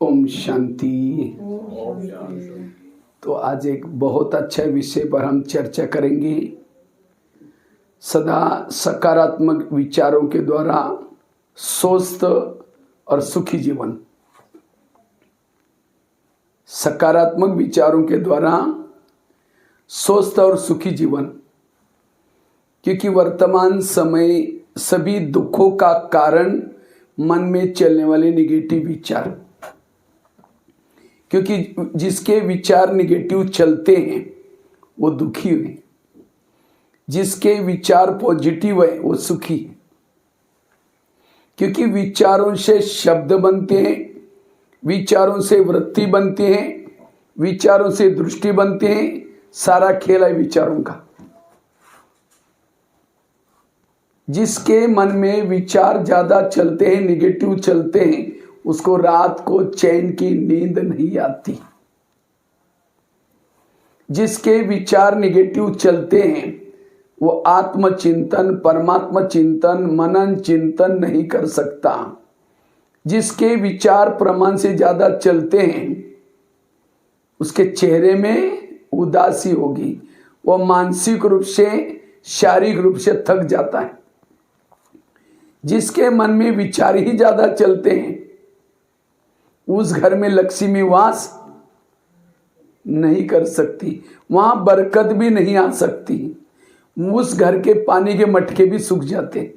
ओम शांति। तो आज एक बहुत अच्छा विषय पर हम चर्चा करेंगे। सदा सकारात्मक विचारों के द्वारा स्वस्थ और सुखी जीवन। सकारात्मक विचारों के द्वारा स्वस्थ और सुखी जीवन, क्योंकि वर्तमान समय सभी दुखों का कारण मन में चलने वाले निगेटिव विचार, क्योंकि जिसके विचार निगेटिव चलते हैं वो दुखी है, जिसके विचार पॉजिटिव है वो सुखी है। क्योंकि विचारों से शब्द बनते हैं, विचारों से वृत्ति बनती है, विचारों से दृष्टि बनते हैं। सारा खेल है विचारों का। जिसके मन में विचार ज्यादा चलते हैं, निगेटिव चलते हैं, उसको रात को चैन की नींद नहीं आती। जिसके विचार निगेटिव चलते हैं वो आत्मचिंतन, परमात्मा चिंतन, मनन चिंतन नहीं कर सकता। जिसके विचार प्रमाण से ज्यादा चलते हैं उसके चेहरे में उदासी होगी, वो मानसिक रूप से, शारीरिक रूप से थक जाता है। जिसके मन में विचार ही ज्यादा चलते हैं उस घर में लक्ष्मी वास नहीं कर सकती, वहां बरकत भी नहीं आ सकती। उस घर के पानी के मटके भी सूख जाते।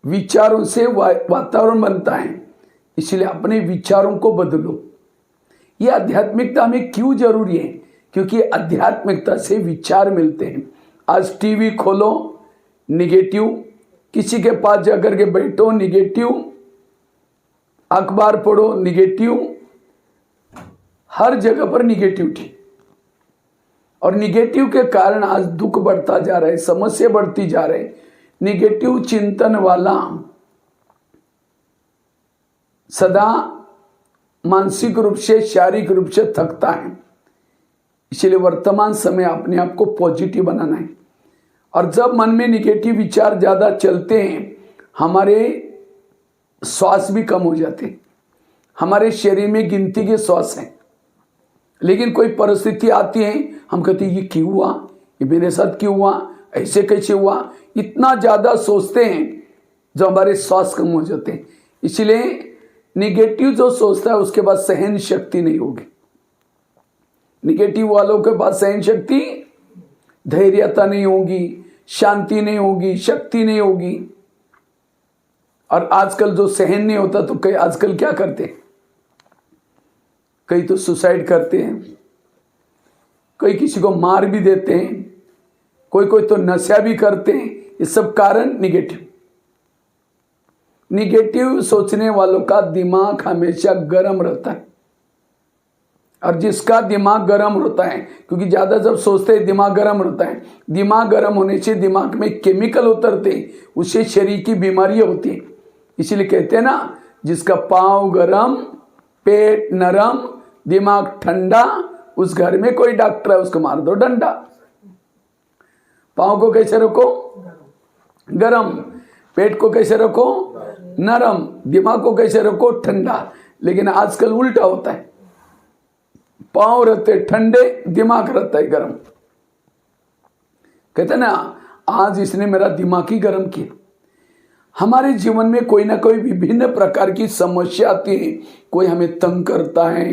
विचारों से वातावरण बनता है, इसलिए अपने विचारों को बदलो। ये आध्यात्मिकता में क्यों जरूरी है? क्योंकि आध्यात्मिकता से विचार मिलते हैं। आज टीवी खोलो निगेटिव, किसी के पास जाकर के बैठो निगेटिव, अखबार पढ़ो निगेटिव, हर जगह पर निगेटिविटी। और निगेटिव के कारण आज दुख बढ़ता जा रहा है, समस्या बढ़ती जा रही है। निगेटिव चिंतन वाला सदा मानसिक रूप से, शारीरिक रूप से थकता है। इसलिए वर्तमान समय अपने आप को पॉजिटिव बनाना है। और जब मन में निगेटिव विचार ज्यादा चलते हैं, हमारे श्वास भी कम हो जाते हैं। हमारे शरीर में गिनती के श्वास हैं, लेकिन कोई परिस्थिति आती है, हम कहते हैं ये क्यों हुआ, ये मेरे साथ क्यों हुआ, ऐसे कैसे हुआ। इतना ज्यादा सोचते हैं जो हमारे श्वास कम हो जाते हैं। इसलिए निगेटिव जो सोचता है उसके पास सहन शक्ति नहीं होगी। निगेटिव वालों के पास सहन शक्ति, धैर्यता नहीं होगी, शांति नहीं होगी, शक्ति नहीं होगी। और आजकल जो सहन नहीं होता तो कई आजकल क्या करते हैं, कई तो सुसाइड करते हैं, कई किसी को मार भी देते हैं, कोई तो नशा भी करते हैं। ये सब कारण निगेटिव। निगेटिव सोचने वालों का दिमाग हमेशा गर्म रहता है। और जिसका दिमाग गर्म होता है, क्योंकि ज्यादा जब सोचते हैं दिमाग गर्म होता है, दिमाग गर्म होने से दिमाग में केमिकल उतरते, उससे शरीर की बीमारियां होती हैं। इसीलिए कहते हैं ना, जिसका पांव गरम, पेट नरम, दिमाग ठंडा, उस घर में कोई डॉक्टर है उसको मार दो डंडा। पांव को कैसे रखो? गरम। पेट को कैसे रखो? नरम। दिमाग को कैसे रखो? ठंडा। लेकिन आजकल उल्टा होता है, पांव रहते ठंडे, दिमाग रहता है गरम। कहते ना, आज इसने मेरा दिमाग ही गरम किया। हमारे जीवन में कोई ना कोई विभिन्न प्रकार की समस्या आती है। कोई हमें तंग करता है,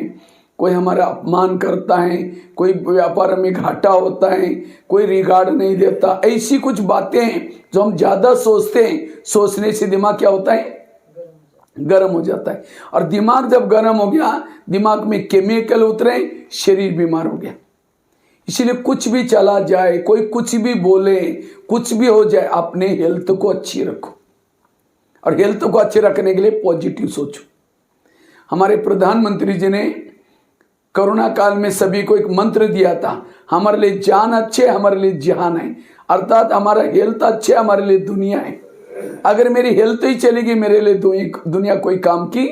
कोई हमारा अपमान करता है, कोई व्यापार में घाटा होता है, कोई रिगार्ड नहीं देता। ऐसी कुछ बातें हैं जो हम ज्यादा सोचते हैं, सोचने से दिमाग क्या होता है? गर्म हो जाता है। और दिमाग जब गर्म हो गया, दिमाग में केमिकल उतरे, शरीर बीमार हो गया। इसलिए कुछ भी चला जाए, कोई कुछ भी बोले, कुछ भी हो जाए, अपने हेल्थ को अच्छी रखो। और हेल्थ को अच्छे रखने के लिए पॉजिटिव सोचो। हमारे प्रधानमंत्री जी ने कोरोना काल में सभी को एक मंत्र दिया था, हमारे लिए जान अच्छे, हमारे लिए जहान है। अर्थात हमारा हेल्थ अच्छे, हमारे लिए दुनिया है। अगर मेरी हेल्थ ही चलेगी, मेरे लिए दुनिया कोई काम की।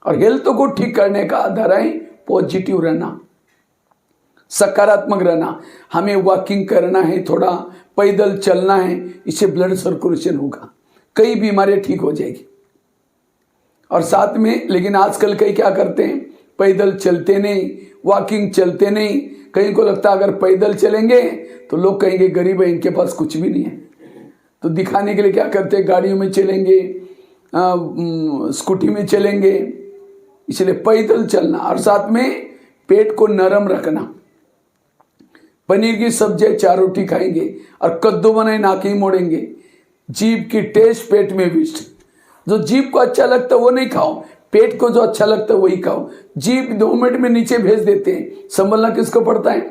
और हेल्थ को ठीक करने का आधार है पॉजिटिव रहना, सकारात्मक रहना। हमें वॉकिंग करना है, थोड़ा पैदल चलना है, इससे ब्लड सर्कुलेशन होगा, कई बीमारियां ठीक हो जाएगी। और साथ में, लेकिन आजकल कई क्या करते हैं, पैदल चलते नहीं, वॉकिंग चलते नहीं। कहीं को लगता है अगर पैदल चलेंगे तो लोग कहेंगे गरीब है, इनके पास कुछ भी नहीं है। तो दिखाने के लिए क्या करते हैं, गाड़ियों में चलेंगे, स्कूटी में चलेंगे। इसलिए पैदल चलना और साथ में पेट को नरम रखना। पनीर की सब्जी 4 रोटी खाएंगे और कद्दू बनाए नाक ही मोड़ेंगे। जीभ की टेस्ट पेट में विष्ट। जो जीभ को अच्छा लगता है वो नहीं खाओ, पेट को जो अच्छा लगता है वही खाओ। जीभ 2 मिनट में नीचे भेज देते हैं, संभलना किसको पड़ता है,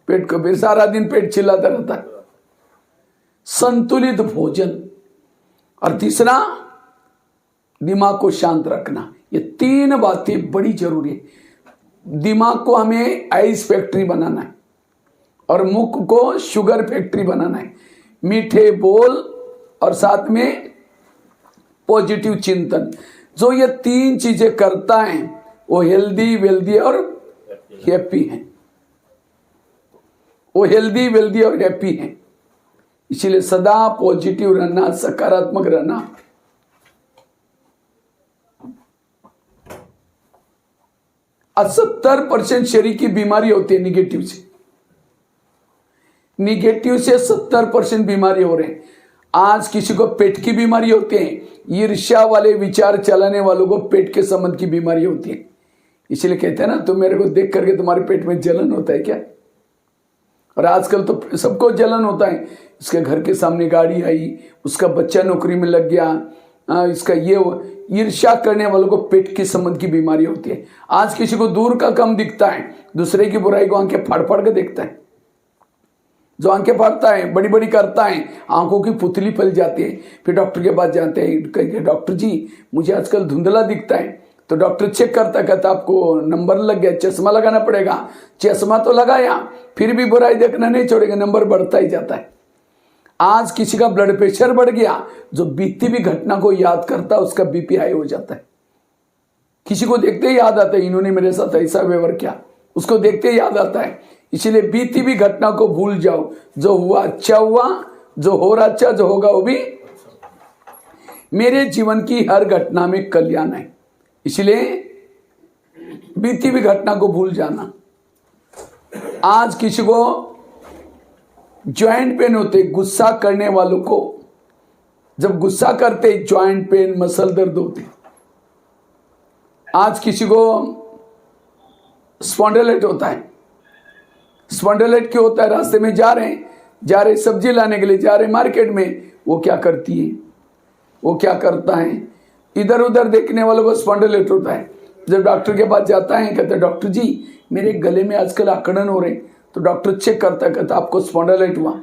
पेट को। फिर सारा दिन पेट चिल्लाता रहता है। संतुलित भोजन और तीसरा दिमाग को शांत रखना। ये 3 बातें बड़ी जरूरी है। दिमाग को हमें आइस फैक्ट्री बनाना है और मुख को शुगर फैक्ट्री बनाना है। मीठे बोल और साथ में पॉजिटिव चिंतन। जो ये 3 चीजें करता है वो हेल्दी, वेल्दी और हैप्पी है। वो हेल्दी, वेल्दी और हैप्पी है। इसलिए सदा पॉजिटिव रहना, सकारात्मक रहना। और 70% शरीर की बीमारी होती है निगेटिव से। निगेटिव से 70% बीमारी हो रहे हैं। आज किसी को पेट की बीमारी होती है, ईर्ष्या वाले विचार चलाने वालों को पेट के संबंध की बीमारी होती है। इसलिए कहते हैं ना, तुम मेरे को देख करके तुम्हारे पेट में जलन होता है क्या। और आजकल तो सबको जलन होता है। इसके घर के सामने गाड़ी आई, उसका बच्चा नौकरी में लग गया, इसका ये ईर्ष्या करने वालों को पेट के संबंध की बीमारी होती है। आज किसी को दूर का कम दिखता है, दूसरे की बुराई को आंखें फाड़ फाड़ के देखता है। जो आंखें फाड़ता है, बड़ी बड़ी करता है, आंखों की पुतली फैल जाती है। फिर डॉक्टर के पास जाते हैं, कहेंगे डॉक्टर जी मुझे आजकल धुंधला दिखता है। तो डॉक्टर चेक करता, कहता आपको नंबर लग गया, चश्मा लगाना पड़ेगा। चश्मा तो लगाया, फिर भी बुराई देखना नहीं छोड़ेगा, नंबर बढ़ता ही जाता है। आज किसी का ब्लड प्रेशर बढ़ गया, जो बीती भी घटना को याद करता उसका बीपी हाई हो जाता है। किसी को देखते ही याद आता है, इन्होंने मेरे साथ ऐसा व्यवहार किया, उसको देखते ही याद आता है। इसलिए बीती भी घटना को भूल जाओ। जो हुआ अच्छा हुआ, जो हो रहा अच्छा, जो होगा वो भी। मेरे जीवन की हर घटना में कल्याण है, इसलिए बीती भी घटना को भूल जाना। आज किसी को जॉइंट पेन होते, गुस्सा करने वालों को जब गुस्सा करते जॉइंट पेन, मसल दर्द होते। आज किसी को स्पॉन्डिलाइट होता है। स्पॉन्डिलाइट क्यों होता है, रास्ते में जा रहे सब्जी लाने के लिए जा रहे मार्केट में, वो क्या करती है, वो क्या करता है, इधर उधर देखने वालों को स्पॉन्डिलाइट होता है। जब डॉक्टर के पास जाता है, कहते डॉक्टर जी मेरे गले में आजकल अकड़न हो रहे, तो डॉक्टर चेक करता है, कहता आपको स्पॉन्डिलाइट हुआ।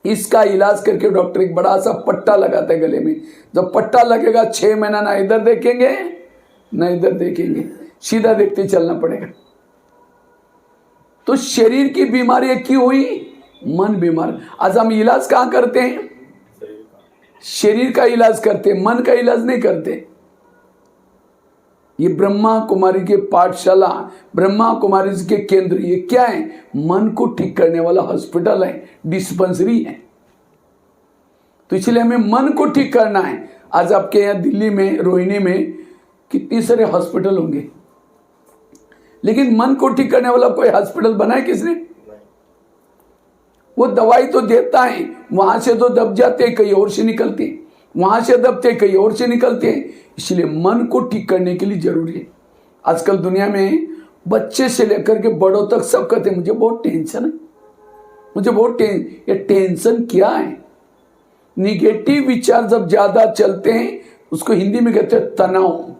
इसका इलाज करके डॉक्टर एक बड़ा सा पट्टा लगाता है गले में। जब पट्टा लगेगा 6 महीना ना इधर देखेंगे ना इधर देखेंगे, सीधा देखते चलना पड़ेगा। तो शरीर की बीमारी क्यों हुई, मन बीमार। आज हम इलाज कहाँ करते हैं, शरीर का इलाज करते हैं, मन का इलाज नहीं करते। ये ब्रह्मा कुमारी के पाठशाला, ब्रह्मा कुमारी के केंद्र, ये क्या है, मन को ठीक करने वाला हॉस्पिटल है, डिस्पेंसरी है। तो इसलिए हमें मन को ठीक करना है। आज आपके यहाँ दिल्ली में, रोहिणी में कितनी सारे हॉस्पिटल होंगे, लेकिन मन को ठीक करने वाला कोई हॉस्पिटल बनाए किसने। वो दवाई तो देता है, वहां से तो दब जाते, कहीं और से निकलते, वहां से दबते कहीं और से निकलते। इसलिए मन को ठीक करने के लिए जरूरी है। आजकल दुनिया में बच्चे से लेकर के बड़ों तक सब कहते हैं मुझे बहुत टेंशन है, मुझे बहुत ये टेंशन क्या है। निगेटिव विचार जब ज्यादा चलते हैं उसको हिंदी में कहते हैं तनाव।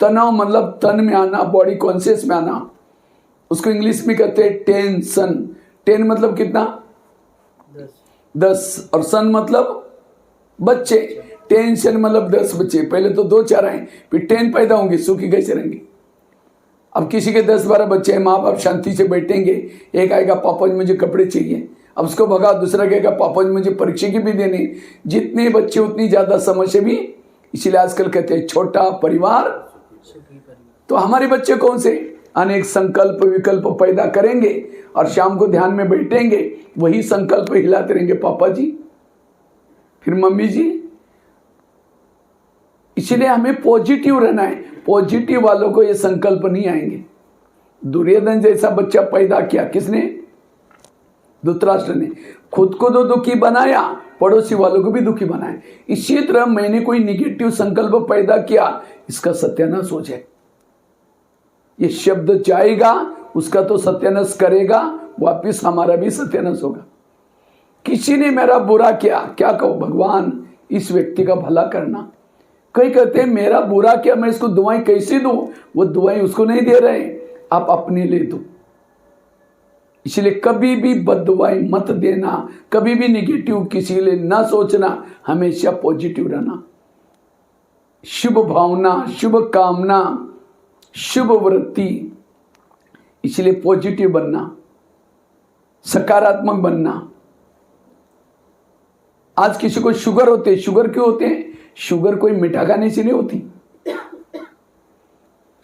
तनाव मतलब तन में आना, बॉडी कॉन्शियस में आना, उसको इंग्लिश में कहते हैं टेंशन। 10 मतलब कितना, 10, और सन मतलब बच्चे। टेंशन मतलब 10 बच्चे, पहले तो 2-4 आए, फिर 10 पैदा होंगे, सुखी कैसे रहेंगे। अब किसी के 10-12 बच्चे हैं, माँ बाप शांति से बैठेंगे। एक आएगा पापा जी मुझे कपड़े चाहिए, अब उसको भगा, दूसरा कहेगा पापा जी मुझे परीक्षा की भी देनी। जितने बच्चे उतनी ज्यादा समस्या भी। इसीलिए आजकल कहते हैं छोटा परिवार। तो हमारे बच्चे कौन से अनेक संकल्प विकल्प पैदा करेंगे और शाम को ध्यान में बैठेंगे, वही संकल्प हिलाते रहेंगे, पापा जी फिर मम्मी जी। इसलिए हमें पॉजिटिव रहना है। पॉजिटिव वालों को ये संकल्प नहीं आएंगे। दुर्योधन जैसा बच्चा पैदा किया किसने? धृतराष्ट्र ने। खुद को तो दुखी बनाया, पड़ोसी वालों को भी दुखी बनाया। इसी तरह मैंने कोई निगेटिव संकल्प पैदा किया, इसका सत्यानाश हो जाए। ये शब्द जाएगा, उसका तो सत्यानाश करेगा, वापिस हमारा भी सत्यानाश होगा। किसी ने मेरा बुरा किया, क्या कहो? भगवान इस व्यक्ति का भला करना। कई कहते हैं मेरा बुरा किया, मैं इसको दुआएं कैसे दूं? वो दुआएं उसको नहीं दे रहे, आप अपने लिए दो। इसलिए कभी भी बददुआएं मत देना, कभी भी निगेटिव किसी के लिए ना सोचना, हमेशा पॉजिटिव रहना। शुभ भावना, शुभ कामना, शुभ वृत्ति, इसलिए पॉजिटिव बनना, सकारात्मक बनना। आज किसी को शुगर होते, शुगर क्यों होते हैं? शुगर कोई मीठा खाने से नहीं होती।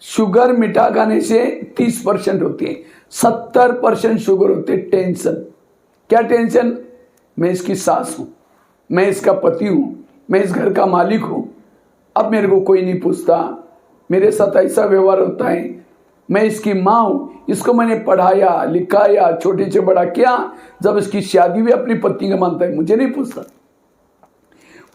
शुगर मीठा खाने से 30% होती है, 70% शुगर होते है टेंशन। क्या टेंशन? मैं इसकी सास हूं, मैं इसका पति हूं, मैं इस घर का मालिक हूं, अब मेरे को कोई नहीं पूछता, मेरे साथ ऐसा व्यवहार होता है, मैं इसकी माँ हूं, इसको मैंने पढ़ाया लिखाया, छोटे से बड़ा किया, जब इसकी शादी भी अपनी पत्नी का मानता है, मुझे नहीं पूछता।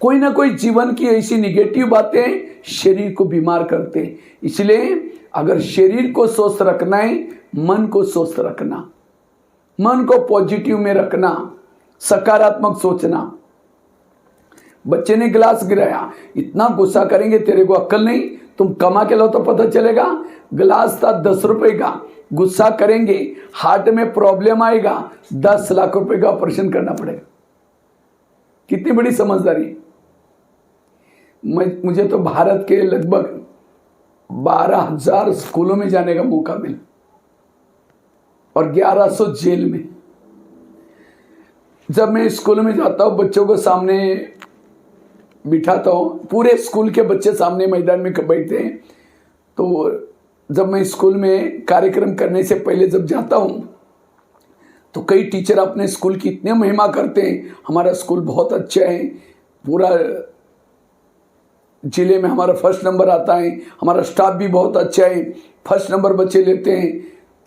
कोई ना कोई जीवन की ऐसी निगेटिव बातें शरीर को बीमार करते हैं। इसलिए अगर शरीर को स्वस्थ रखना है, मन को स्वस्थ रखना, मन को पॉजिटिव में रखना, सकारात्मक सोचना। बच्चे ने गिलास गिराया, इतना गुस्सा करेंगे, तेरे को अक्ल नहीं, तुम कमा के लो तो पता चलेगा। गिलास था 10 रुपए का, गुस्सा करेंगे, हार्ट में प्रॉब्लम आएगा, 10 लाख रुपए का ऑपरेशन करना पड़ेगा। कितनी बड़ी समझदारी। मुझे तो भारत के लगभग 12,000 स्कूलों में जाने का मौका मिला और 1100 जेल में। जब मैं स्कूल में जाता हूं, बच्चों को सामने बिठाता हूं, पूरे स्कूल के बच्चे सामने मैदान में बैठते हैं। तो जब मैं स्कूल में कार्यक्रम करने से पहले जब जाता हूं, तो कई टीचर अपने स्कूल की इतने महिमा करते हैं, हमारा स्कूल बहुत अच्छा है, पूरा जिले में हमारा फर्स्ट नंबर आता है, हमारा स्टाफ भी बहुत अच्छा है, फर्स्ट नंबर बच्चे लेते हैं,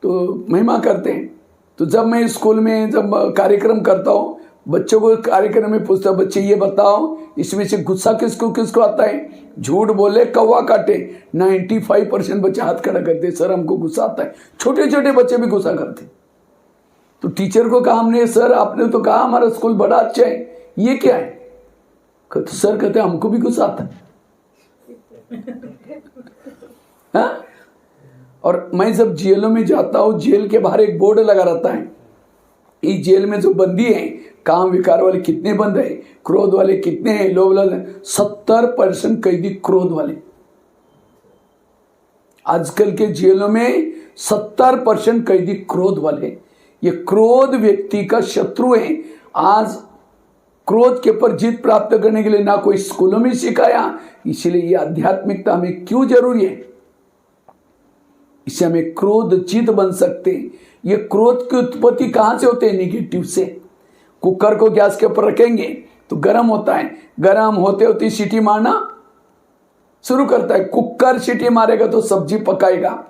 तो महिमा करते हैं। तो जब मैं स्कूल में जब कार्यक्रम करता हूँ, बच्चों को कार्यक्रम में पूछता, बच्चे ये बताओ इसमें से गुस्सा किसको किसको आता है? झूठ बोले कौवा काटे, 95% बच्चे हाथ खड़ा करते, सर हमको गुस्सा आता है। छोटे छोटे बच्चे भी गुस्सा करते। तो टीचर को कहा हमने, सर आपने तो कहा हमारा स्कूल बड़ा अच्छा है, ये क्या है? तो सर कहते हमको भी गुस्सा आता है। हाँ? और मैं जब जेलों में जाता हूं, जेल के बाहर एक बोर्ड लगा रहता है, इस जेल में जो बंदी है, काम विकार वाले कितने बंद है, क्रोध वाले कितने हैं, लोभ वाले, 70% कैदी क्रोध वाले। आजकल के जेलों में 70% कैदी क्रोध वाले। ये क्रोध व्यक्ति का शत्रु है। आज क्रोध के ऊपर जीत प्राप्त करने के लिए ना कोई स्कूलों में सिखाया, इसलिए ये आध्यात्मिकता हमें क्यों जरूरी है? इससे हमें क्रोध जीत बन सकते हैं। ये क्रोध की उत्पत्ति कहां से होते हैं? निगेटिव से। कुकर को गैस के ऊपर रखेंगे तो गर्म होता है, गर्म होते होते सीटी मारना शुरू करता है। कुकर सीटी मारेगा तो सब्जी पकाएगा,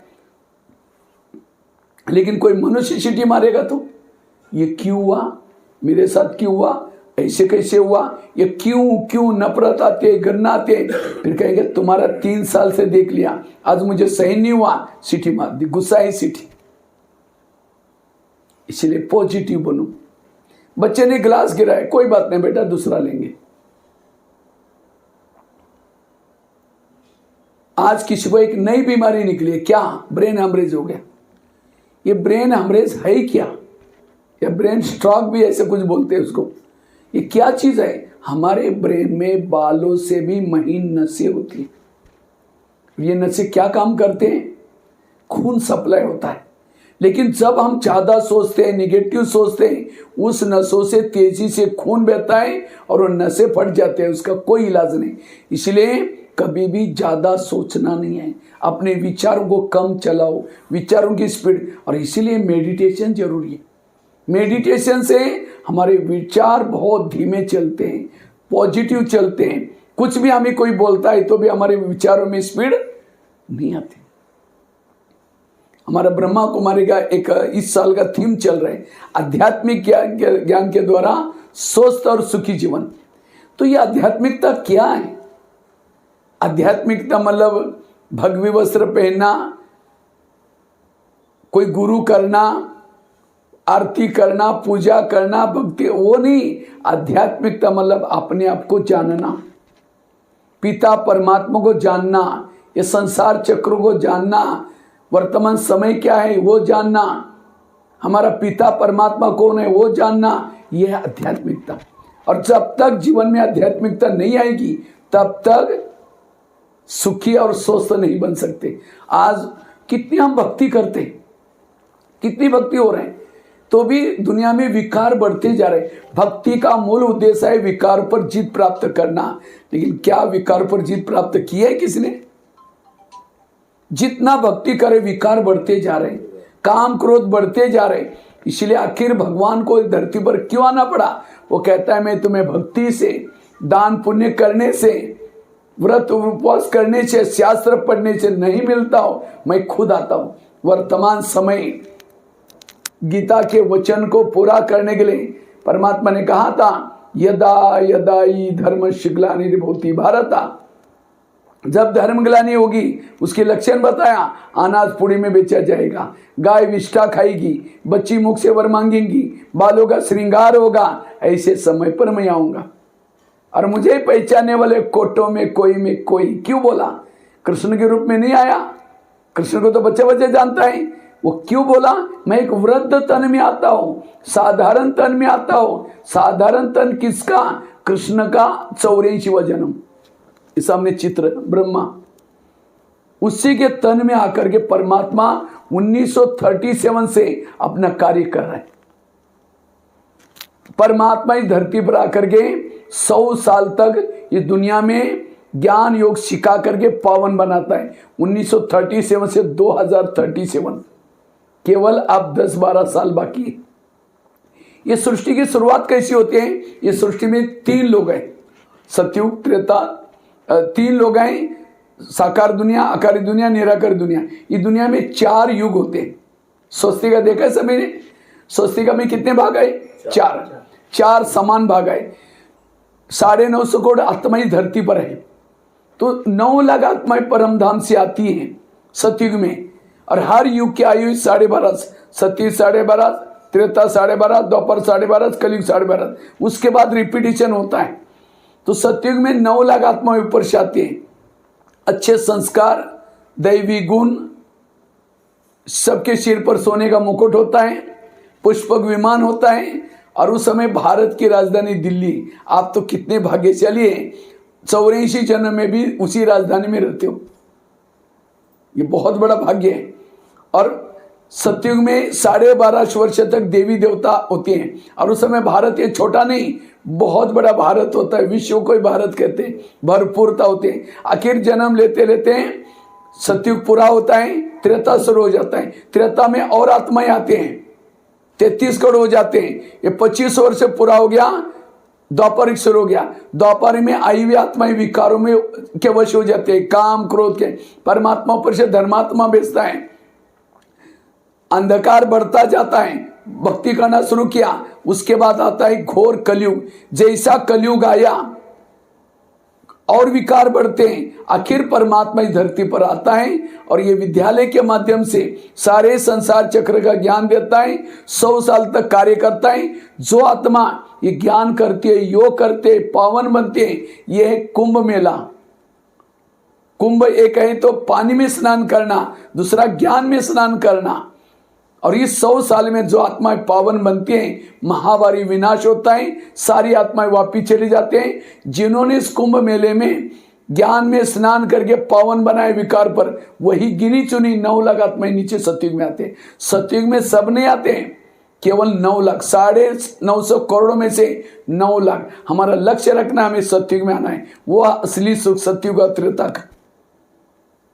लेकिन कोई मनुष्य सीटी मारेगा तो ये क्यों हुआ, मेरे साथ क्यों हुआ, ऐसे कैसे हुआ, ये क्यों क्यों नफरत आते, घृणा आते। फिर कहेंगे तुम्हारा 3 साल से देख लिया, आज मुझे सही नहीं हुआ, सीटी मार दी, गुस्सा है सीटी। इसलिए पॉजिटिव बनो। बच्चे ने गिलास गिराया, कोई बात नहीं बेटा, दूसरा लेंगे। आज किसी को एक नई बीमारी निकली है, क्या? ब्रेन हेमरेज हो गया। ये ब्रेन हेमरेज है क्या? या ब्रेन स्ट्रोक भी ऐसे कुछ बोलते हैं उसको। ये क्या चीज है? हमारे ब्रेन में बालों से भी महीन नसें होती है। ये नसें क्या काम करते हैं? खून सप्लाई होता है। लेकिन जब हम ज्यादा सोचते हैं, निगेटिव सोचते हैं, उस नसों से तेजी से खून बहता है और वो नसें फट जाते हैं, उसका कोई इलाज नहीं। इसलिए कभी भी ज्यादा सोचना नहीं है, अपने विचारों को कम चलाओ, विचारों की स्पीड। और इसीलिए मेडिटेशन जरूरी है। मेडिटेशन से हमारे विचार बहुत धीमे चलते हैं, पॉजिटिव चलते हैं, कुछ भी हमें कोई बोलता है तो भी हमारे विचारों में स्पीड नहीं आती। हमारा ब्रह्मा कुमारी का एक इस साल का थीम चल रहा है, आध्यात्मिक ज्ञान के द्वारा स्वस्थ और सुखी जीवन। तो ये आध्यात्मिकता क्या है? आध्यात्मिकता मतलब भगवी वस्त्र पहनना, कोई गुरु करना, आरती करना, पूजा करना, भक्ति, वो नहीं। आध्यात्मिकता मतलब अपने आप को जानना, पिता परमात्मा को जानना, ये संसार चक्र को जानना, वर्तमान समय क्या है वो जानना, हमारा पिता परमात्मा कौन है वो जानना, यह है आध्यात्मिकता। और जब तक जीवन में आध्यात्मिकता नहीं आएगी तब तक सुखी और स्वस्थ नहीं बन सकते। आज कितनी हम भक्ति करते, कितनी भक्ति हो रहे हैं, तो भी दुनिया में विकार बढ़ते जा रहे। भक्ति का मूल उद्देश्य है विकार पर जीत प्राप्त करना, लेकिन क्या विकार पर जीत प्राप्त की है किसने? जितना भक्ति करे विकार बढ़ते जा रहे, काम क्रोध बढ़ते जा रहे। इसलिए आखिर भगवान को धरती पर क्यों आना पड़ा? वो कहता है मैं तुम्हें भक्ति से, दान पुण्य करने से, व्रत उपवास करने से, शास्त्र पढ़ने से नहीं मिलता हो, मैं खुद आता हूं। वर्तमान समय गीता के वचन को पूरा करने के लिए परमात्मा ने कहा था, यदा यदा ही धर्म ग्लानिर्भूति भवति भारत, जब धर्म ग्लानि होगी उसके लक्षण बताया, अनाज पुड़ी में बेचा जाएगा, गाय विष्ठा खाएगी, बच्ची मुख से वर मांगेंगी, बालों का श्रृंगार होगा, ऐसे समय पर मैं आऊंगा और मुझे पहचानने वाले कोटों में कोई। क्यों बोला? कृष्ण के रूप में नहीं आया, कृष्ण को तो बच्चे बच्चे जानता है। वो क्यों बोला? मैं एक वृद्ध तन में आता हूं, साधारण तन में आता हूं। साधारण तन किसका? कृष्ण का 84वां जन्म, इस सामने चित्र ब्रह्मा, उसी के तन में आकर के परमात्मा 1937 से अपना कार्य कर रहे हैं। परमात्मा इस धरती पर आकर के 100 साल तक इस दुनिया में ज्ञान योग सिखा करके पावन बनाता है। 1937 से 2037 केवल अब 10-12 साल बाकी है। ये सृष्टि की शुरुआत कैसी होती है? ये सृष्टि में 3 लोग हैं, सतयुग त्रेता, 3 लोग हैं, साकार दुनिया, आकारी दुनिया, निराकार दुनिया। ये दुनिया में 4 युग होते हैं। स्वस्तिका देखा है सभी ने? स्वस्तिका में कितने भाग आए? 4 समान भाग आए। 950 करोड़ आत्माएं धरती पर है, तो 9 लाख आत्माएं परम धाम से आती हैं सतयुग में। और हर युग की आयु 12.5, सतयुग 12.5, त्रेता 12.5, द्वापर 12.5, कलयुग 12.5, उसके बाद रिपीटिशन होता है। तो सतयुग में 9 लाख आत्माएं ऊपर से आती हैं। अच्छे संस्कार, दैवी गुण, सबके सिर पर सोने का मुकुट होता है, पुष्पक विमान होता है। और उस समय भारत की राजधानी दिल्ली, आप तो कितने भाग्यशाली हैं, 84 जन्म में भी उसी राजधानी में रहते हो, ये बहुत बड़ा भाग्य है। और सतयुग में 12.5 वर्ष तक देवी देवता होते हैं। और उस समय भारत ये छोटा नहीं, बहुत बड़ा भारत होता है, विश्व को ही भारत कहते हैं, भरपूरता होते हैं। आखिर जन्म लेते लेते सतयुग पूरा होता है, त्रेता शुरू हो जाता है। त्रेता में और आत्माएं आते हैं, 33 करोड़ हो जाते हैं। ये 25 वर्ष से पूरा हो गया, द्वापर शुरू हो गया। द्वापर में आई हुई आत्माएं विकारों में के वश हो जाते हैं, काम क्रोध के। परमात्मा पर से धर्मात्मा बेचता है, अंधकार बढ़ता जाता है, भक्ति करना शुरू किया। उसके बाद आता है घोर कलयुग। जैसा कलयुग आया और विकार बढ़ते हैं, आखिर परमात्मा इस धरती पर आता है और ये विद्यालय के माध्यम से सारे संसार चक्र का ज्ञान देता है। 100 साल तक कार्य करता है। जो आत्मा ये ज्ञान करती है, योग करते, पावन बनते हैं, ये है कुंभ मेला। कुंभ एक है तो पानी में स्नान करना, दूसरा ज्ञान में स्नान करना। और इस 100 साल में जो आत्माएं पावन बनती हैं, महावारी विनाश होता है, सारी आत्माएं वापिस चली जाते हैं। जिन्होंने इस कुंभ मेले में ज्ञान में स्नान करके पावन बनाए विकार पर, वही गिनी चुनी 9 लाख आत्माएं नीचे सतयुग में आते हैं। सतयुग में सब नहीं आते हैं, केवल 9 लाख, 950 करोड़ में से 9 लाख। हमारा लक्ष्य रखना, हमें सतयुग में आना है, वो असली सुख सतयुग और त्रेता का।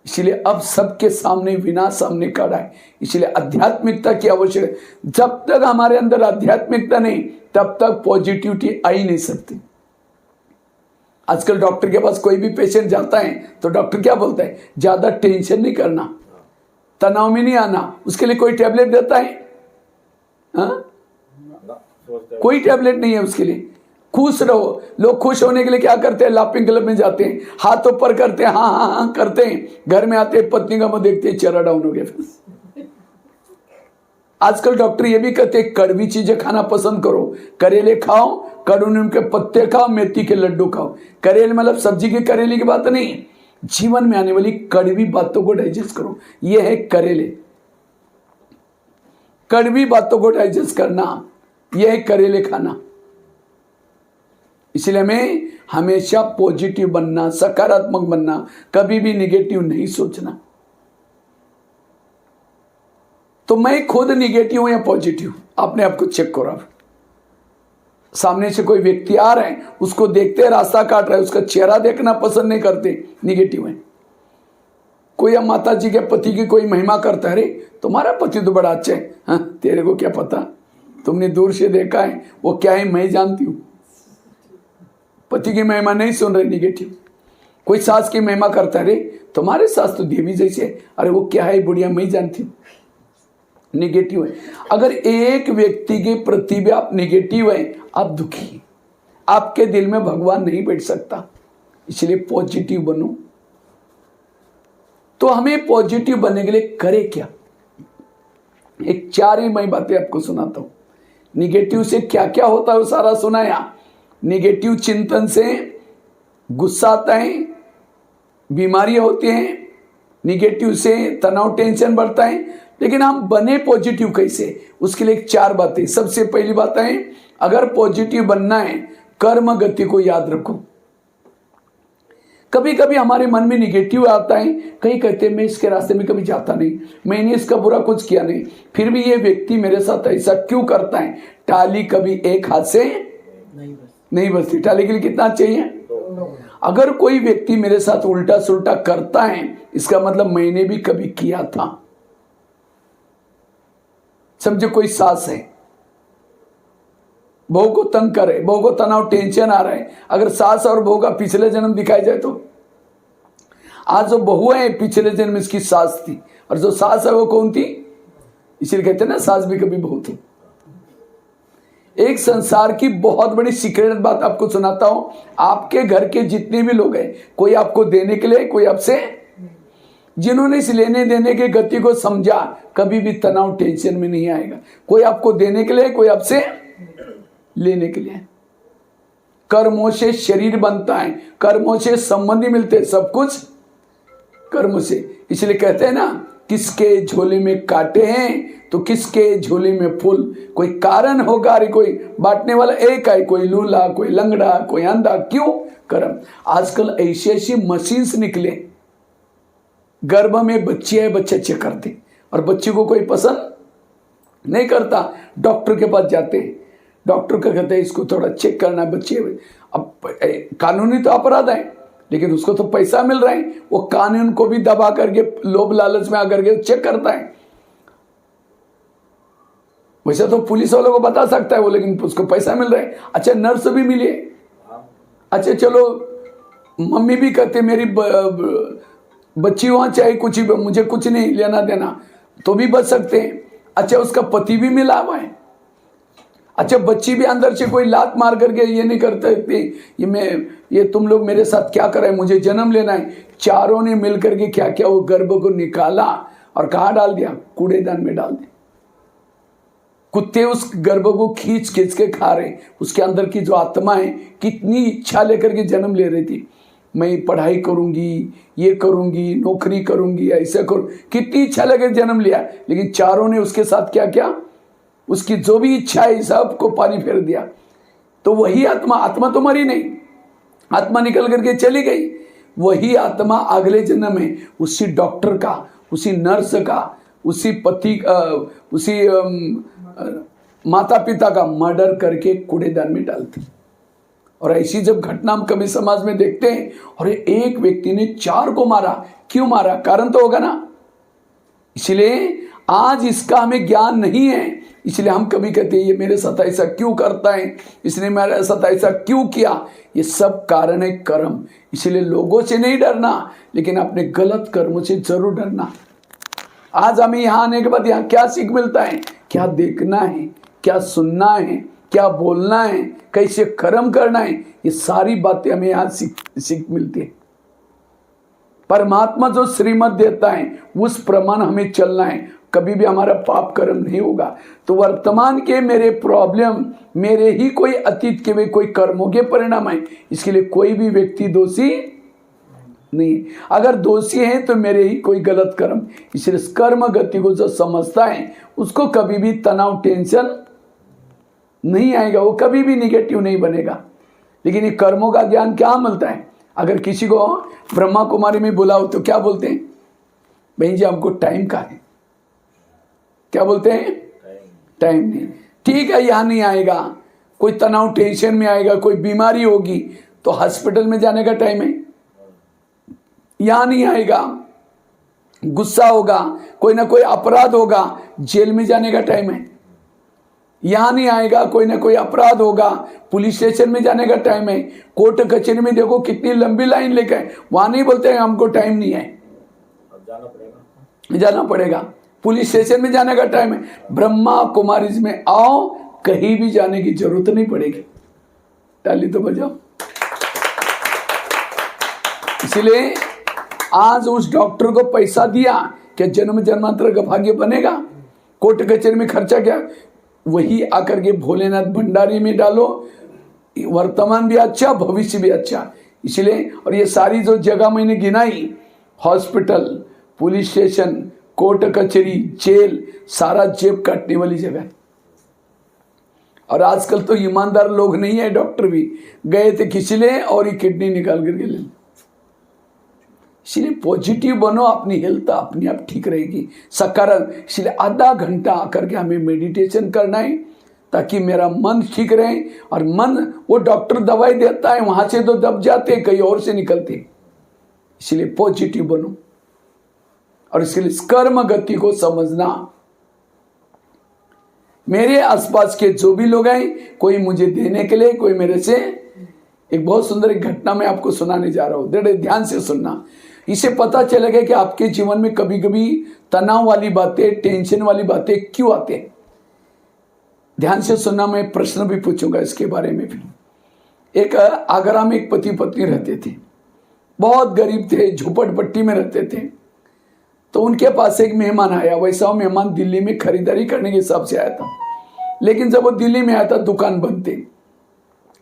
इसलिए अब सबके सामने विनाश सामने खड़ा है। इसलिए आध्यात्मिकता की आवश्यकता। जब तक हमारे अंदर आध्यात्मिकता नहीं, तब तक पॉजिटिविटी आ ही नहीं सकती। आजकल डॉक्टर के पास कोई भी पेशेंट जाता है तो डॉक्टर क्या बोलता है, ज्यादा टेंशन नहीं करना, तनाव में नहीं आना। उसके लिए कोई टैबलेट देता है? हाँ, कोई टैबलेट नहीं है उसके लिए। खुश रहो। लोग खुश होने के लिए क्या करते हैं, लाफिंग क्लब में जाते हैं, हाथ ऊपर करते हैं, हाँ हाँ हाँ करते हैं, घर में आते हैं पत्नी का मुंह देखते हैं, चेहरा डाउन हो गया। आजकल डॉक्टर ये भी कहते हैं कड़वी चीजें खाना पसंद करो, करेले खाओ, कड़ू नीम के पत्ते खाओ, मेथी के लड्डू खाओ। करेले मतलब सब्जी के करेले की बात नहीं, जीवन में आने वाली कड़वी बातों को डाइजेस्ट करो। ये है करेले, कड़वी बातों को डाइजेस्ट करना, यह है करेले खाना। इसलिए हमें हमेशा पॉजिटिव बनना, सकारात्मक बनना, कभी भी निगेटिव नहीं सोचना। तो मैं खुद निगेटिव हूं या पॉजिटिव, आपने आपको चेक करो। सामने से कोई व्यक्ति आ रहा है, उसको देखते हैं रास्ता काट रहा है, उसका चेहरा देखना पसंद नहीं करते, निगेटिव है। कोई अब माता जी के पति की कोई महिमा करता है, अरे तुम्हारा पति तो बड़ा अच्छा है, हाँ तेरे को क्या पता, तुमने दूर से देखा है, वो क्या है मैं जानती हूं। पति की महिमा नहीं सुन रहे, निगेटिव। कोई सास की महिमा करता है, अरे तुम्हारे सास तो देवी जैसे है, अरे वो क्या है बुढ़िया मैं जानती हूं, निगेटिव है। अगर एक व्यक्ति के प्रति भी आप निगेटिव है, आप दुखी हैं, आपके दिल में भगवान नहीं बैठ सकता। इसलिए पॉजिटिव बनो। तो हमें पॉजिटिव बनने के लिए करे क्या, एक 4 ही मैं बातें आपको सुनाता हूं। निगेटिव से क्या क्या होता है वो सारा सुनाया। निगेटिव चिंतन से गुस्सा आता है, बीमारियां होती हैं, निगेटिव से तनाव टेंशन बढ़ता है। लेकिन हम बने पॉजिटिव कैसे, उसके लिए 4 बातें। सबसे पहली बात है, अगर पॉजिटिव बनना है, कर्म गति को याद रखो। कभी कभी हमारे मन में निगेटिव आता है, कहीं कहते हैं मैं इसके रास्ते में कभी जाता नहीं, मैंने इसका बुरा कुछ किया नहीं, फिर भी ये व्यक्ति मेरे साथ ऐसा क्यों करता है। टाली कभी एक हाथ से नहीं बचती, टाली के लिए कितना चाहिए। अगर कोई व्यक्ति मेरे साथ उल्टा सुल्टा करता है, इसका मतलब मैंने भी कभी किया था। समझो कोई सास है, बहू को तंग करे, बहू को तनाव टेंशन आ रहा है, अगर सास और बहू का पिछले जन्म दिखाई जाए तो आज जो बहू है पिछले जन्म इसकी सास थी, और जो सास है वो कौन थी, इसलिए कहते हैं ना सास भी कभी बहू थी। एक संसार की बहुत बड़ी सीक्रेट बात आपको सुनाता हूं। आपके घर के जितने भी लोग हैं, कोई आपको देने के लिए, कोई आपसे, जिन्होंने इस लेने देने की गति को समझा, कभी भी तनाव टेंशन में नहीं आएगा। कोई आपको देने के लिए, कोई आपसे लेने के लिए। कर्मों से शरीर बनता है, कर्मों से संबंधी मिलते हैं, सब कुछ कर्म से। इसलिए कहते हैं ना, किसके झोले में कांटे हैं तो किसके झोले में फूल। कोई कारण होगा, कोई बांटने वाला एक है, कोई लूला, कोई लंगड़ा, कोई अंधा, क्यों, कर्म। आजकल ऐसी ऐसी मशीन्स निकले, गर्भ में बच्ची है, बच्चे चेक करते, और बच्ची को कोई पसंद नहीं करता, डॉक्टर के पास जाते हैं, डॉक्टर का कहते हैं इसको थोड़ा चेक करना है बच्चे। अब कानूनी तो अपराध है, लेकिन उसको तो पैसा मिल रहा है, वो कानून को भी दबा करके लोभ लालच में आकर के चेक करता है। वैसे तो पुलिस वालों को बता सकता है वो, लेकिन उसको पैसा मिल रहा है। अच्छा नर्स भी मिली है, अच्छा चलो मम्मी भी कहते मेरी बच्ची वहां चाहे कुछ ही, मुझे कुछ नहीं लेना देना, तो भी बच सकते हैं। अच्छा उसका पति भी मिला हुआ है। अच्छा बच्ची भी अंदर से कोई लात मार करके ये नहीं करते ये तुम लोग मेरे साथ क्या कर रहे हैं, मुझे जन्म लेना है। चारों ने मिलकर के क्या क्या वो गर्भ को निकाला और कहाँ डाल दिया, कूड़ेदान में डाल दिया। कुत्ते उस गर्भ को खींच खींच के खा रहे। उसके अंदर की जो आत्मा है कितनी इच्छा लेकर के जन्म ले रही थी, मैं पढ़ाई करूंगी, ये करूंगी, नौकरी करूंगी, ऐसा करूं, कितनी इच्छा लेकर जन्म लिया। लेकिन चारों ने उसके साथ क्या क्या, उसकी जो भी इच्छा है सबको पानी फेर दिया। तो वही आत्मा तो मरी नहीं, आत्मा निकल करके चली गई। वही आत्मा अगले जन्म में उसी डॉक्टर का, उसी नर्स का, उसी पति उसी माता पिता का मर्डर करके कूड़ेदान में डालती। और ऐसी जब घटना हम कभी समाज में देखते हैं, और एक व्यक्ति ने 4 को मारा, क्यों मारा, कारण तो होगा ना। इसलिए आज इसका हमें ज्ञान नहीं है, इसलिए हम कभी कहते हैं ये मेरे साथ ऐसा क्यों करता है, इसने मेरे साथ ऐसा क्यों किया। ये सब कारण है कर्म। इसलिए लोगों से नहीं डरना, लेकिन अपने गलत कर्मों से जरूर डरना। आज हमें यहाँ आने के बाद यहाँ क्या सीख मिलता है, क्या देखना है, क्या सुनना है, क्या बोलना है, कैसे कर्म करना है, ये सारी बातें हमें यहाँ सीख मिलती है। परमात्मा जो श्रीमत देता है उस प्रमाण हमें चलना है, कभी भी हमारा पाप कर्म नहीं होगा। तो वर्तमान के मेरे प्रॉब्लम मेरे ही कोई अतीत के भी कोई कर्मों के परिणाम है, इसके लिए कोई भी व्यक्ति दोषी नहीं। अगर दोषी है तो मेरे ही कोई गलत कर्म। इसलिए कर्म गति को जो समझता है उसको कभी भी तनाव टेंशन नहीं आएगा, वो कभी भी निगेटिव नहीं बनेगा। लेकिन ये कर्मों का ज्ञान क्या मिलता है, अगर किसी को ब्रह्मा कुमारी में बुलाओ तो क्या बोलते हैं, बहन जी हमको टाइम का है, क्या बोलते हैं, टाइम नहीं। ठीक है, यहाँ नहीं आएगा, कोई तनाव टेंशन में आएगा, कोई बीमारी होगी तो हॉस्पिटल में जाने का टाइम है, यहाँ नहीं आएगा। गुस्सा होगा, कोई ना कोई अपराध होगा, जेल में जाने का टाइम है, यहाँ नहीं आएगा। कोई ना कोई अपराध होगा, पुलिस स्टेशन में जाने का टाइम है। कोर्ट कचहरी में देखो कितनी लंबी लाइन लेकर, वहां नहीं बोलते हैं हमको टाइम नहीं है, जाना पड़ेगा। पुलिस स्टेशन में जाने का टाइम है, ब्रह्मा कुमारीज में आओ, कहीं भी जाने की जरूरत नहीं पड़ेगी। ताली तो बजाओ। इसलिए आज उस डॉक्टर को पैसा दिया कि जन्म जन्मांतर का भाग्य बनेगा, कोर्ट कचहरी में खर्चा क्या, वही आकर के भोलेनाथ भंडारी में डालो, वर्तमान भी अच्छा भविष्य भी अच्छा। इसलिए और ये सारी जो जगह मैंने गिनाई, हॉस्पिटल, पुलिस स्टेशन, कोर्ट कचहरी, जेल, सारा जेब काटने वाली जगह है। और आजकल तो ईमानदार लोग नहीं है, डॉक्टर भी गए थे किसी ले और ये किडनी निकाल करके ले। इसलिए पॉजिटिव बनो, अपनी हेल्थ अपने आप ठीक रहेगी, सकारात्मक। इसलिए आधा घंटा आकर के हमें मेडिटेशन करना है ताकि मेरा मन ठीक रहे। और मन, वो डॉक्टर दवाई देता है वहां से तो दब जाते, कहीं और से निकलते। इसलिए पॉजिटिव बनो और इसके लिए कर्म गति को समझना। मेरे आसपास के जो भी लोग हैं, कोई मुझे देने के लिए, कोई मेरे से। एक बहुत सुंदर एक घटना मैं आपको सुनाने जा रहा हूं, बड़े ध्यान से सुनना। इसे पता चलेगा कि आपके जीवन में कभी कभी तनाव वाली बातें, टेंशन वाली बातें क्यों आते हैं। ध्यान से सुनना, मैं प्रश्न भी पूछूंगा इसके बारे में भी। एक आगरा में एक पति पत्नी रहते थे, बहुत गरीब थे, झोपड़पट्टी में रहते थे। तो उनके पास एक मेहमान आया। वैसा मेहमान दिल्ली में खरीदारी करने के हिसाब से आया था, लेकिन जब वो दिल्ली में आया था दुकान बंद थी।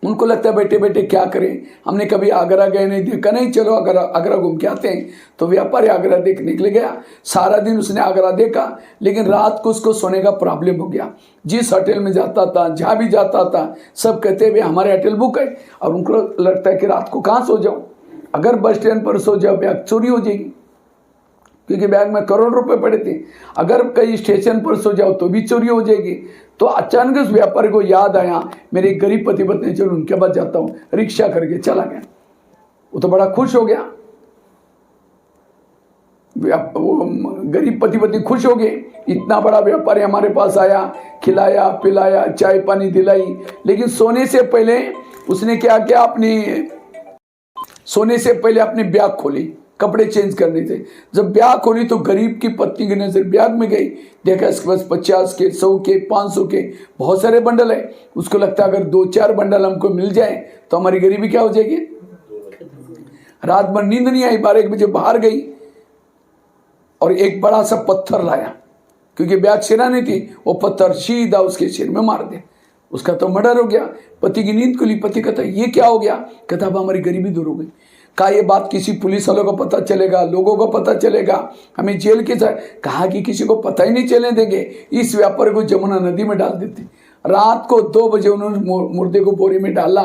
उनको लगता है बैठे बैठे क्या करें, हमने कभी आगरा गए नहीं, देखा नहीं, चलो आगरा घूम के आते हैं। तो व्यापारी आगरा देखने के लिए गया। सारा दिन उसने आगरा देखा, लेकिन रात को उसको सोने का प्रॉब्लम हो गया। जिस होटल में जाता था, जहाँ भी जाता था, सब कहते हुए हमारे होटल बुक है। और उनको लगता है कि रात को कहाँ सो जाऊँ, अगर बस स्टैंड पर सो जाओ बैग चोरी हो जाएगी, क्योंकि बैग में करोड़ रुपए पड़े थे। अगर कहीं स्टेशन पर सो जाओ तो भी चोरी हो जाएगी। तो अचानक उस व्यापारी को याद आया, मेरे गरीब पति पत्नी, चलो उनके पास जाता हूँ। रिक्शा करके चला गया। वो तो बड़ा खुश हो गया, वो गरीब पति पत्नी खुश हो गए, इतना बड़ा व्यापारी हमारे पास आया, खिलाया पिलाया, चाय पानी दिलाई। लेकिन सोने से पहले उसने क्या किया, सोने से पहले अपनी बैग खोली, कपड़े चेंज करने थे। जब ब्याग खोली तो गरीब की पत्नी की नजर ब्याग में गई, देखा इसके पास 50 के, 100 के, 500 के बहुत सारे बंडल है। उसको लगता है अगर 2-4 बंडल हमको मिल जाए तो हमारी गरीबी क्या हो जाएगी। रात भर नींद नहीं आई, 12-1 बजे बाहर गई और एक बड़ा सा पत्थर लाया, क्योंकि ब्याग सिरा नहीं थी। वो पत्थर सीधा उसके सिर में मार दिया। उसका तो मर्डर हो गया। पति की नींद खुली। पति कहता ये क्या हो गया, कहता अब हमारी गरीबी दूर हो गई। कहा ये बात किसी पुलिस वालों को पता चलेगा, लोगों को पता चलेगा, हमें जेल के साथ। कहा कि किसी को पता ही नहीं चलने देंगे। इस व्यापारी को जमुना नदी में डाल देते। रात को 2 बजे उन्होंने मुर्दे को बोरी में डाला,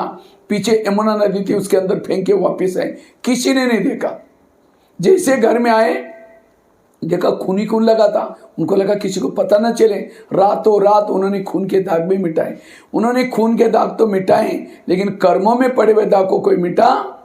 पीछे यमुना नदी थी उसके अंदर फेंक के वापिस आए। किसी ने नहीं देखा। जैसे घर में आए देखा खून ही खून लगा था। उनको लगा किसी को पता ना चले। रातों रात उन्होंने खून के दाग भी मिटाए। उन्होंने खून के दाग तो मिटाए, लेकिन कर्मों में पड़े हुए दाग को कोई मिटा।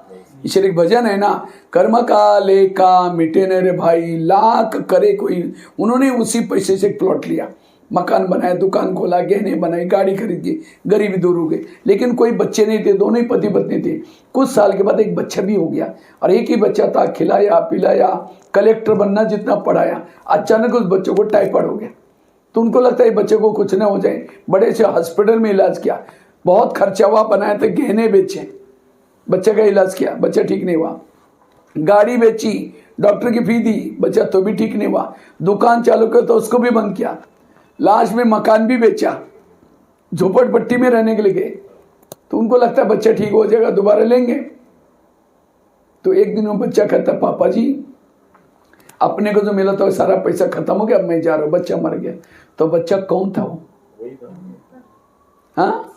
इसलिए भजन है ना, कर्म काले का मिटे न रे भाई, लाख करे कोई। उन्होंने उसी पैसे से प्लॉट लिया, मकान बनाया, दुकान खोला, गहने बनाए, गाड़ी खरीद की, गरीबी दूर हो गई। लेकिन कोई बच्चे नहीं थे, दोनों ही पति पत्नी थे। कुछ साल के बाद एक बच्चा भी हो गया, और एक ही बच्चा था, खिलाया पिलाया, कलेक्टर बनना जितना पढ़ाया। अचानक उस बच्चों को टाइफाइड हो गया। तो उनको लगता है बच्चे को कुछ ना हो जाए, बड़े से हॉस्पिटल में इलाज किया, बहुत खर्चा हुआ, बनाए थे गहने बेचे, बच्चे का इलाज किया, बच्चा ठीक नहीं हुआ। गाड़ी बेची, डॉक्टर की फी दी, बच्चा तो भी ठीक नहीं हुआ। दुकान चालू किया तो उसको भी बंद किया। लास्ट में मकान भी बेचा, झोपड़पट्टी में रहने के लिए गए। तो उनको लगता है बच्चा ठीक हो जाएगा, दोबारा लेंगे। तो एक दिन वो बच्चा कहता, पापा जी अपने को जो मिला था सारा पैसा खत्म हो गया, अब मैं जा रहा हूँ, बच्चा मर गया। तो बच्चा कौन था वो? हाँ,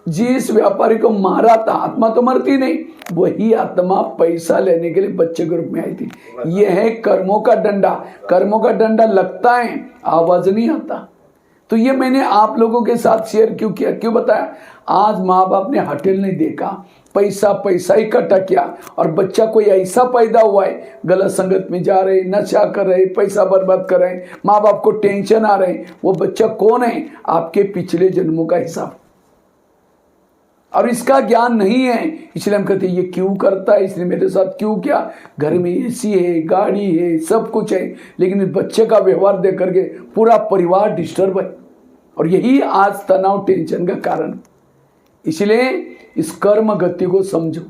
जिस व्यापारी को मारा था, आत्मा तो मरती नहीं, वही आत्मा पैसा लेने के लिए बच्चे के रूप में आई थी। यह है कर्मों का डंडा। कर्मों का डंडा लगता है, आवाज नहीं आता। तो ये मैंने आप लोगों के साथ शेयर क्यों किया, क्यों बताया? आज माँ बाप ने होटल नहीं देखा, पैसा पैसा इकट्ठा किया, और बच्चा कोई ऐसा पैदा हुआ है, गलत संगत में जा रहे, नशा कर रहे, पैसा बर्बाद कर रहे, माँ बाप को टेंशन आ रहे। वो बच्चा कौन है? आपके पिछले जन्मों का हिसाब, और इसका ज्ञान नहीं है। इसलिए हम कहते हैं ये क्यों करता है, इसने मेरे साथ क्यों किया? घर में एसी है, गाड़ी है, सब कुछ है, लेकिन इस बच्चे का व्यवहार देख करके पूरा परिवार डिस्टर्ब है, और यही आज तनाव टेंशन का कारण। इसलिए इस कर्म गति को समझो,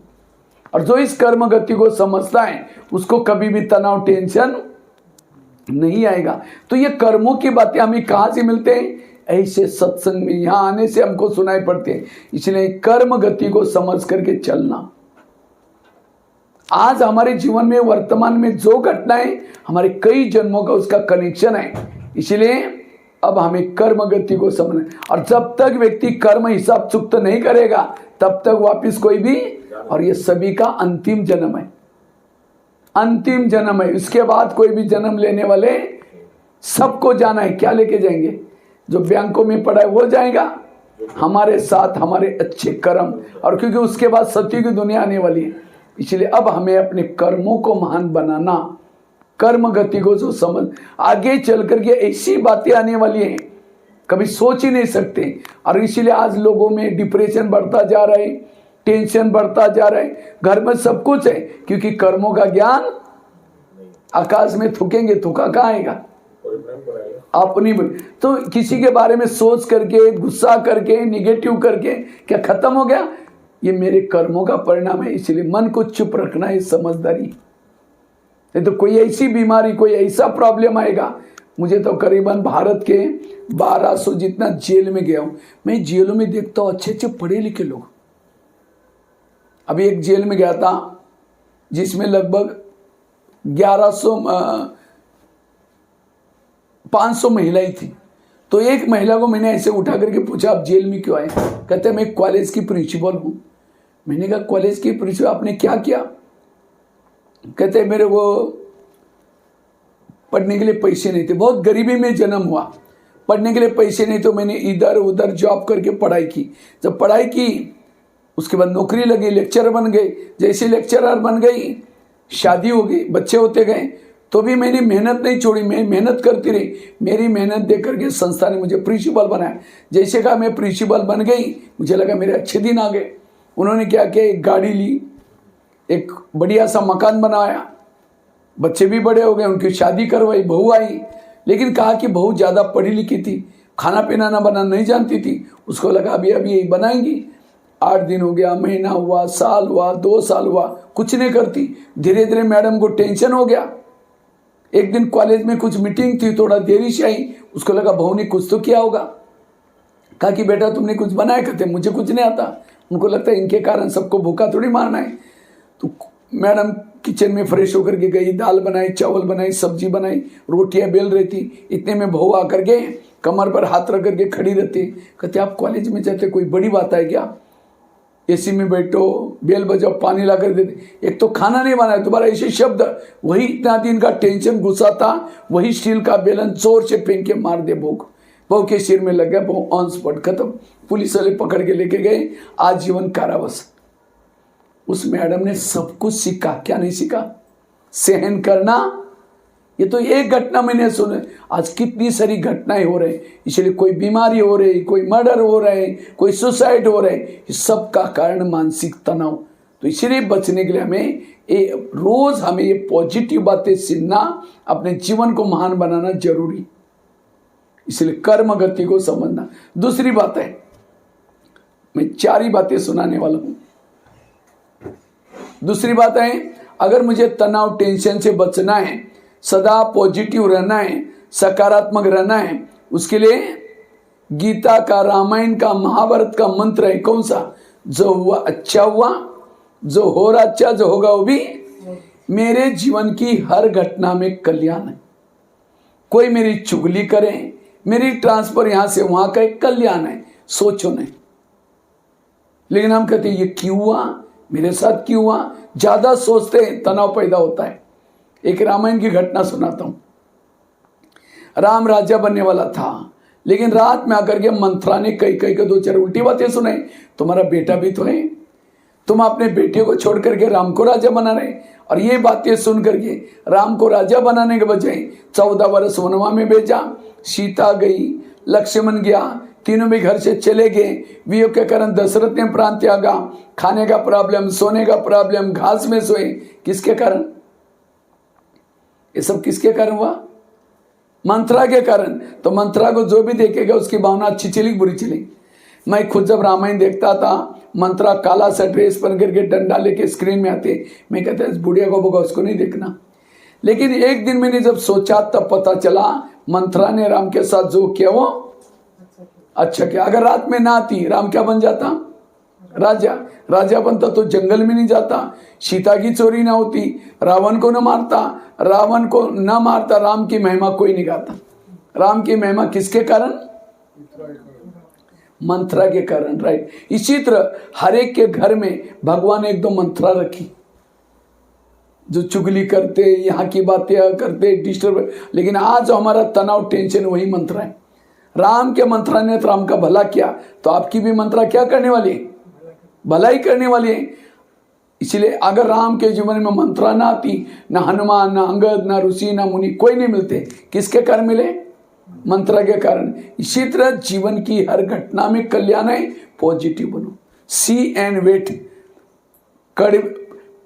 और जो इस कर्म गति को समझता है उसको कभी भी तनाव टेंशन नहीं आएगा। तो ये कर्मों की बातें हमें कहाँ से मिलते हैं? ऐसे सत्संग में, यहाँ आने से हमको सुनाई पड़ते हैं। इसलिए कर्म गति को समझ करके चलना। आज हमारे जीवन में वर्तमान में जो घटनाएं, हमारे कई जन्मों का उसका कनेक्शन है। इसलिए अब हमें कर्म गति को समझना, और जब तक व्यक्ति कर्म हिसाब चुक्त नहीं करेगा तब तक वापिस कोई भी, और ये सभी का अंतिम जन्म है, अंतिम जन्म है। इसके बाद कोई भी जन्म लेने वाले सबको जाना है। क्या लेके जाएंगे? जो बैंकों में पड़ा है वो जाएगा, हमारे साथ हमारे अच्छे कर्म, और क्योंकि उसके बाद सत्य की दुनिया आने वाली है। इसलिए अब हमें अपने कर्मों को महान बनाना, कर्म गति को जो समझ, आगे चल करके ऐसी बातें आने वाली हैं कभी सोच ही नहीं सकते। और इसीलिए आज लोगों में डिप्रेशन बढ़ता जा रहा है, टेंशन बढ़ता जा रहा है। घर में सब कुछ है, क्योंकि कर्मों का ज्ञान, आकाश में थूकेंगे, थूका कहाँ आएगा? अपनी। तो किसी के बारे में सोच करके, गुस्सा करके, निगेटिव करके क्या खत्म हो गया? ये मेरे कर्मों का परिणाम है। इसलिए मन को चुप रखना है समझदारी। नहीं तो कोई ऐसी बीमारी, कोई ऐसा प्रॉब्लम आएगा। मुझे तो करीबन भारत के 1200 जितना जेल में गया हूँ, मैं जेलों में देखता हूँ अच्छे अच्छे पढ़े लिखे लोग। अभी एक जेल में गया था जिसमें लगभग 500 महिलाएं थी। तो एक महिला को मैंने ऐसे उठा करके पूछा, आप जेल में क्यों आए? कहते मैं कॉलेज की प्रिंसिपल हूँ। मैंने कहा कॉलेज की प्रिंसिपल, आपने क्या किया? कहते मेरे को पढ़ने के लिए पैसे नहीं थे, बहुत गरीबी में जन्म हुआ, पढ़ने के लिए पैसे नहीं, तो मैंने इधर उधर जॉब करके पढ़ाई की। जब पढ़ाई की उसके बाद नौकरी लगी, लेक्चरर बन गए। जैसे लेक्चरर बन गई, शादी हो गई, बच्चे होते गए, तो भी मैंने मेहनत नहीं छोड़ी, मैं मेहनत करती रही। मेरी मेहनत देख करके संस्था ने मुझे प्रिंसिपल बनाया। जैसे कहा मैं प्रिंसिपल बन गई, मुझे लगा मेरे अच्छे दिन आ गए। उन्होंने क्या किया, एक गाड़ी ली, एक बढ़िया सा मकान बनाया, बच्चे भी बड़े हो गए, उनकी शादी करवाई, बहू आई। लेकिन कहा कि बहू ज़्यादा पढ़ी लिखी थी, खाना पीना ना बनाना नहीं जानती थी। उसको लगा अभी अभी यही बनाएंगी। 8 दिन हो गया, महीना हुआ, साल हुआ, 2 साल हुआ, कुछ नहीं करती। धीरे धीरे मैडम को टेंशन हो गया। एक दिन कॉलेज में कुछ मीटिंग थी, थोड़ा देरी से आई। उसको लगा बहू ने कुछ तो किया होगा। कहा कि बेटा तुमने कुछ बनाया? कहते मुझे कुछ नहीं आता। उनको लगता है इनके कारण सबको भूखा थोड़ी मारना है। तो मैडम किचन में फ्रेश होकर के गई, दाल बनाई, चावल बनाई, सब्जी बनाई, रोटियां बेल रही थी। इतने में बहू आकर के कमर पर हाथ रख करके खड़ी रहती। कहते आप कॉलेज में जाते, कोई बड़ी बात है क्या? एसी में बैठो, बेल बजाओ, पानी ला कर देते। एक तो खाना नहीं बनाया, दोबारा ऐसे शब्द। वही इतना दिन का टेंशन गुस्सा था, वही स्टील का बेलन जोर से फेंक के मार दे बहू के सिर में लग गया। बहू ऑन स्पॉट खत्म। पुलिस वाले पकड़ के लेके गए, आजीवन कारावास। उस मैडम ने सब कुछ सीखा। क्या नहीं सीखा? सहन करना। ये तो एक घटना मैंने सुने, आज कितनी सारी घटनाएं हो रही, इसलिए कोई बीमारी हो रही, कोई मर्डर हो रहे, कोई सुसाइड हो रहे, इस सब का कारण मानसिक तनाव। तो इसीलिए बचने के लिए हमें रोज हमें ये पॉजिटिव बातें सुनना, अपने जीवन को महान बनाना जरूरी। इसलिए कर्म गति को समझना। दूसरी बात है, मैं 4 ही बातें सुनाने वाला हूं। दूसरी बात है, अगर मुझे तनाव टेंशन से बचना है, सदा पॉजिटिव रहना है, सकारात्मक रहना है, उसके लिए गीता का, रामायण का, महाभारत का मंत्र है। कौन सा? जो हुआ अच्छा हुआ, जो हो रहा अच्छा, जो होगा वो भी। मेरे जीवन की हर घटना में कल्याण है। कोई मेरी चुगली करे, मेरी ट्रांसफर यहां से वहां का, कल्याण है, सोचो नहीं। लेकिन हम कहते हैं ये क्यों हुआ, मेरे साथ क्यों हुआ, ज्यादा सोचते हैं, तनाव पैदा होता है। एक रामायण की घटना सुनाता हूं। राम राजा बनने वाला था, लेकिन रात में आकर के मंथरा ने कई कई के 2-4 उल्टी बातें सुनाई। तुम्हारा बेटा भी तो है, तुम अपने बेटे को छोड़ करके राम को राजा बना रहे। और ये बातें सुन करके राम को राजा बनाने के बजाय 14 वर्ष वनवास में भेजा। सीता गई, लक्ष्मण गया, तीनों भी घर से चले गए। वियोग के कारण दशरथ ने प्राण त्यागा। खाने का प्रॉब्लम, सोने का प्रॉब्लम, घास में सोए। किसके कारण? ये सब किसके कारण हुआ? मंत्रा के कारण। तो मंत्रा को जो भी देखेगा उसकी भावना अच्छी चली बुरी चली। मैं खुद जब रामायण देखता था, मंत्रा काला सा ड्रेस पहन करके डंडा लेके स्क्रीन में आते, मैं कहता इस बुढ़िया को बोगा, उसको नहीं देखना। लेकिन एक दिन मैंने जब सोचा तब पता चला मंत्रा ने राम के साथ जो किया वो अच्छा किया। अगर रात में ना आती, राम क्या बन जाता? राजा। राजा बनता तो जंगल में नहीं जाता, सीता की चोरी ना होती, रावण को न मारता, रावण को न मारता, राम की महिमा कोई नहीं गाता। राम की महिमा किसके कारण? मंत्रा के कारण, राइट। इसी तरह हर एक के घर में भगवान ने 1-2 मंत्रा रखी, जो चुगली करते, यहाँ की बातें करते, डिस्टर्ब। लेकिन आज हमारा तनाव टेंशन वही मंत्रा है। राम के मंत्रा ने तो राम का भला किया, तो आपकी भी मंत्रा क्या करने वाली है? भलाई करने वाली है। इसलिए अगर राम के जीवन में मंत्रा ना आती, ना हनुमान, ना अंगद, ना ऋषि, ना मुनि, कोई नहीं मिलते। किसके कारण मिले? मंत्रा के कारण। इसी तरह जीवन की हर घटना में कल्याण है, पॉजिटिव बनो। सी एंड वेट,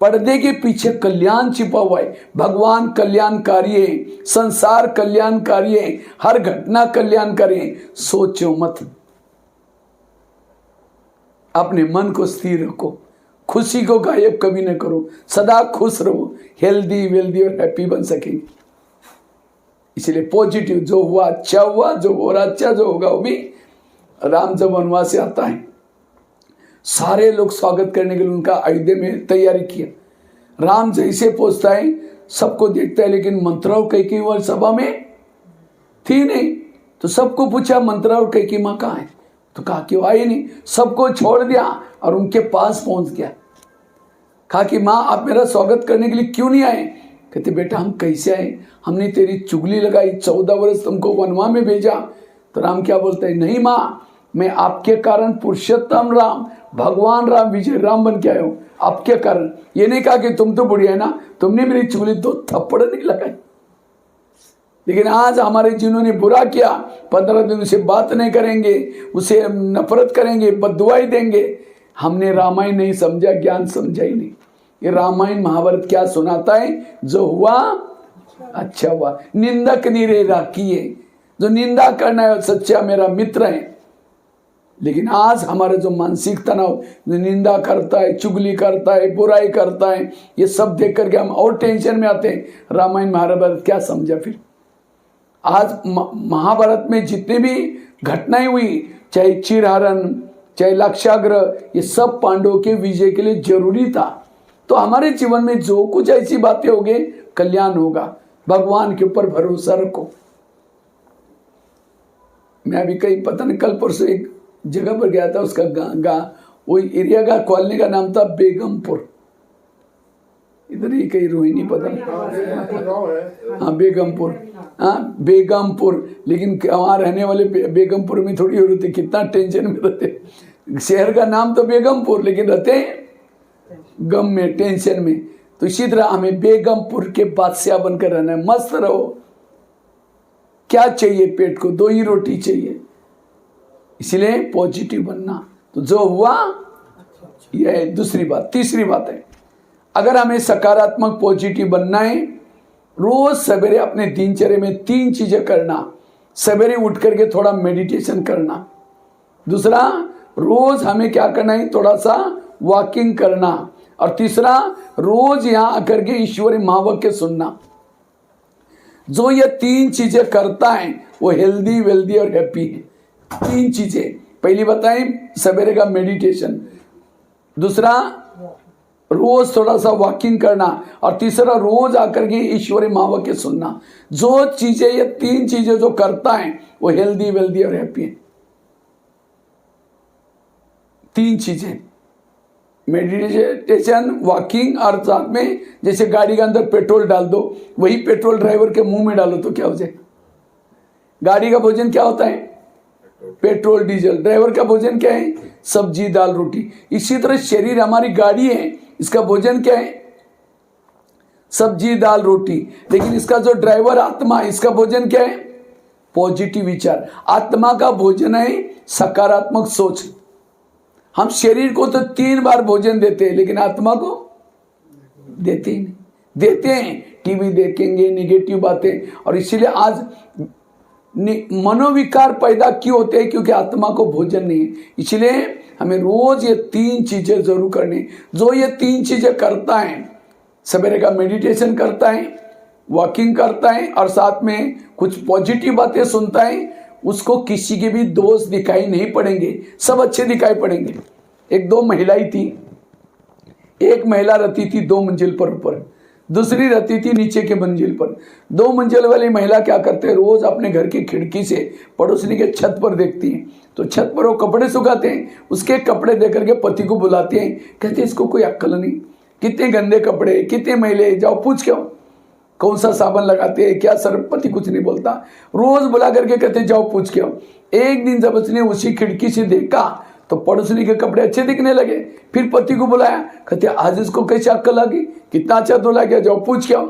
पर्दे के पीछे कल्याण छिपा हुआ है। भगवान कल्याणकारी है, संसार कल्याणकारी है, हर घटना कल्याणकारी है। सोचो मत, अपने मन को स्थिर रखो, खुशी को गायब कभी न करो, सदा खुश रहो, हेल्दी वेल्दी और हैप्पी बन सकेंगे। इसलिए पॉजिटिव, जो हुआ अच्छा हुआ, जो हो रहा अच्छा, जो होगा वो भी। राम जब वनवास से आता है, सारे लोग स्वागत करने के लिए उनका अयोध्या में तैयारी किया। राम जैसे पहुंचता है, सबको देखता है, लेकिन मंत्रा और कैकेयी वाली सभा में थी नहीं। तो सबको पूछा मंत्रा और कैकेयी माँ कहाँ है? तो कहा कि वो आई नहीं। सबको छोड़ दिया और उनके पास पहुंच गया। कहा कि माँ आप मेरा स्वागत करने के लिए क्यों नहीं आए? कहते बेटा हम कैसे आए, हमने तेरी चुगली लगाई, 14 वर्ष तुमको वनवास में भेजा। तो राम क्या बोलता है? नहीं माँ, मैं आपके कारण पुरुषोत्तम राम, भगवान राम, विजय राम बन के आया हूं, आपके कारण। ये नहीं कहा कि तुम तो बुढ़िया है ना, तुमने मेरी चुगली 2 थप्पड़ नहीं लगाई। लेकिन आज हमारे जिन्होंने बुरा किया, 15 दिन उसे बात नहीं करेंगे, उसे नफरत करेंगे, बददुआई देंगे। हमने रामायण नहीं समझा, ज्ञान समझा ही नहीं। ये रामायण महाभारत क्या सुनाता है? जो हुआ अच्छा हुआ। निंदक निरे राखिए, जो निंदा करना है सच्चा मेरा मित्र है। लेकिन आज हमारा जो मानसिक तनाव, जो निंदा करता है, चुगली करता है, बुराई करता है, ये सब देख करके हम और टेंशन में आते हैं। रामायण महाभारत क्या समझा फिर? आज महाभारत में जितने भी घटनाएं हुई, चाहे चिरहरण, चाहे लक्षाग्रह, ये सब पांडवों के विजय के लिए जरूरी था। तो हमारे जीवन में जो कुछ ऐसी बातें होंगी, कल्याण होगा। भगवान के ऊपर भरोसा रखो। मैं अभी कहीं पता नहीं, कल परसों एक जगह पर गया था, उसका वो एरिया का कॉलोनी का नाम था बेगमपुर। इधर ही कहीं रोहिणी पता नहीं, हाँ बेगमपुर, हाँ बेगमपुर। लेकिन वहाँ रहने वाले बेगमपुर में थोड़ी होती, कितना टेंशन में रहते। शहर का नाम तो बेगमपुर, लेकिन रहते गम में, टेंशन में। तो इसी तरह हमें बेगमपुर के बादशाह बनकर रहना है। मस्त रहो। क्या चाहिए पेट को? 2 ही रोटी चाहिए। इसलिए पॉजिटिव बनना। तो जो हुआ यह दूसरी बात। तीसरी बात है, अगर हमें सकारात्मक पॉजिटिव बनना है, रोज सवेरे अपने दिनचर्या में 3 चीजें करना। सवेरे उठ करके थोड़ा मेडिटेशन करना। दूसरा, रोज हमें क्या करना है? थोड़ा सा वॉकिंग करना। और तीसरा, रोज यहां आकर के ईश्वरी महावाक्य सुनना। जो ये 3 चीजें करता है वो हेल्दी, वेल्दी और हैप्पी है। 3 चीजें। पहली बताएं सवेरे का मेडिटेशन, दूसरा रोज थोड़ा सा वॉकिंग करना, और तीसरा रोज आकर के ईश्वरी महावाक्य सुनना। जो चीजें, ये 3 चीजें जो करता है वो हेल्दी, वेल्दी और हैप्पी है। 3 चीजें, मेडिटेशन, वॉकिंग, और साथ में जैसे गाड़ी के अंदर पेट्रोल डाल दो, वही पेट्रोल ड्राइवर के मुंह में डालो तो क्या हो जाएगा? गाड़ी का भोजन क्या होता है? Petrol, diesel. ड्राइवर का भोजन क्या है? सब्जी, दाल, रोटी। इसी तरह शरीर हमारी गाड़ी है, इसका भोजन क्या है? सब्जी, दाल, रोटी। लेकिन इसका जो ड्राइवर आत्मा, इसका भोजन क्या है? पॉजिटिव विचार। आत्मा का भोजन है सकारात्मक सोच। हम शरीर को तो 3 बार भोजन देते हैं, लेकिन आत्मा को देते ही नहीं। देते हैं टीवी देखेंगे, निगेटिव बातें, और इसीलिए आज मनोविकार पैदा क्यों होते हैं? क्योंकि आत्मा को भोजन नहीं है। इसलिए हमें रोज ये 3 चीजें जरूर करनी। जो ये 3 चीजें करता है, सवेरे का मेडिटेशन करता है, वॉकिंग करता है, और साथ में कुछ पॉजिटिव बातें सुनता है, उसको किसी के भी दोष दिखाई नहीं पड़ेंगे, सब अच्छे दिखाई पड़ेंगे। 1-2 महिलाएं थी। एक महिला रहती थी 2 मंजिल पर ऊपर, दूसरी रहती थी नीचे के मंजिल पर। 2 मंजिल वाली महिला क्या करते हैं? रोज अपने घर की खिड़की से पड़ोसनी के छत पर देखती हैं, तो छत पर वो कपड़े सुखाते हैं, उसके कपड़े देख करके पति को बुलाते हैं, कहते हैं इसको कोई अक्ल नहीं, कितने गंदे कपड़े, कितने मैले, जाओ पूछ के आओ कौन सा साबुन लगाते हैं, क्या सर। पति कुछ नहीं बोलता, रोज बुला करके कहते जाओ पूछ के आओ। एक दिन जब उसने उसी खिड़की से देखा तो पड़ोसनी के कपड़े अच्छे दिखने लगे। फिर पति को बुलाया, कहते आज इसको कैसे अक्ल आ गई, कितना अच्छा धुला गया, जाओ पूछ के आओ।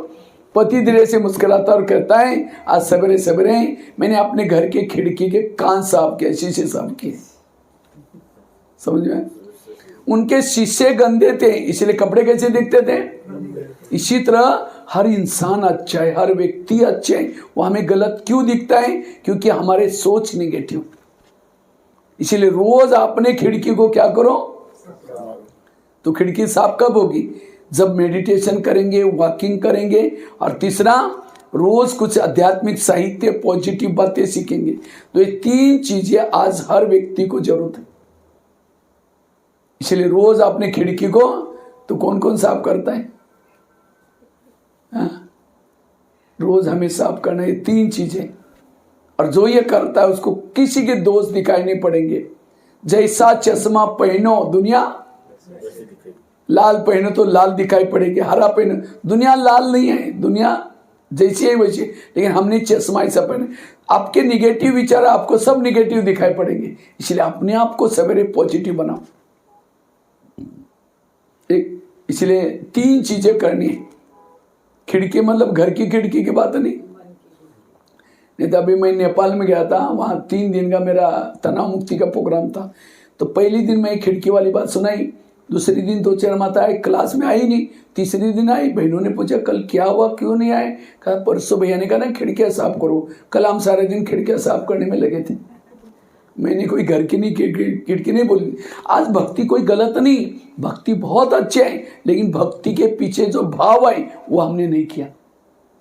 पति धीरे से मुस्कुराता और कहता है आज सवेरे सवेरे मैंने अपने घर के खिड़की के कांच साफ किए, शीशे साफ किए। समझ में? उनके शीशे गंदे थे, इसलिए कपड़े कैसे दिखते थे? इसी तरह हर इंसान अच्छा है, हर व्यक्ति अच्छा है, वो हमें गलत क्यों दिखता है? क्योंकि हमारे सोच निगेटिव। इसीलिए रोज अपने खिड़की को क्या करो? तो खिड़की साफ कब होगी? जब मेडिटेशन करेंगे, वॉकिंग करेंगे, और तीसरा रोज कुछ आध्यात्मिक साहित्य, पॉजिटिव बातें सीखेंगे। तो ये 3 चीजें आज हर व्यक्ति को जरूरत है। इसलिए रोज अपने खिड़की को तो कौन कौन साफ करता है? रोज हमें साफ करना है 3 चीजें, और जो ये करता है उसको किसी के दोष दिखाई नहीं पड़ेंगे। जैसा चश्मा पहनो दुनिया, लाल पहनो तो लाल दिखाई पड़ेगी, हरा पहनो, दुनिया लाल नहीं है, दुनिया जैसी है वैसी, लेकिन हमने चश्मा ऐसा पहने। आपके निगेटिव विचार आपको सब निगेटिव दिखाई पड़ेंगे। इसलिए अपने आप को सवेरे पॉजिटिव बनाओ। इसलिए 3 चीजें करनी है। खिड़की मतलब घर की खिड़की की बात नहीं तो अभी मैं नेपाल में गया था, वहाँ 3 दिन का मेरा तनाव मुक्ति का प्रोग्राम था। तो पहले दिन मैं खिड़की वाली बात सुनाई, दूसरे दिन 2-4 माता आई, क्लास में आई नहीं, तीसरे दिन आई। बहनों ने पूछा कल क्या हुआ, क्यों नहीं आए? कहा परसों भैया ने कहा ना खिड़कियाँ साफ करो। कल हम सारे दिन खिड़कियाँ साफ करने में लगे थे। मैंने कोई घर की नहीं खिड़की नहीं बोली। आज भक्ति कोई गलत नहीं, भक्ति बहुत अच्छे है, लेकिन भक्ति के पीछे जो भाव है वो हमने नहीं किया।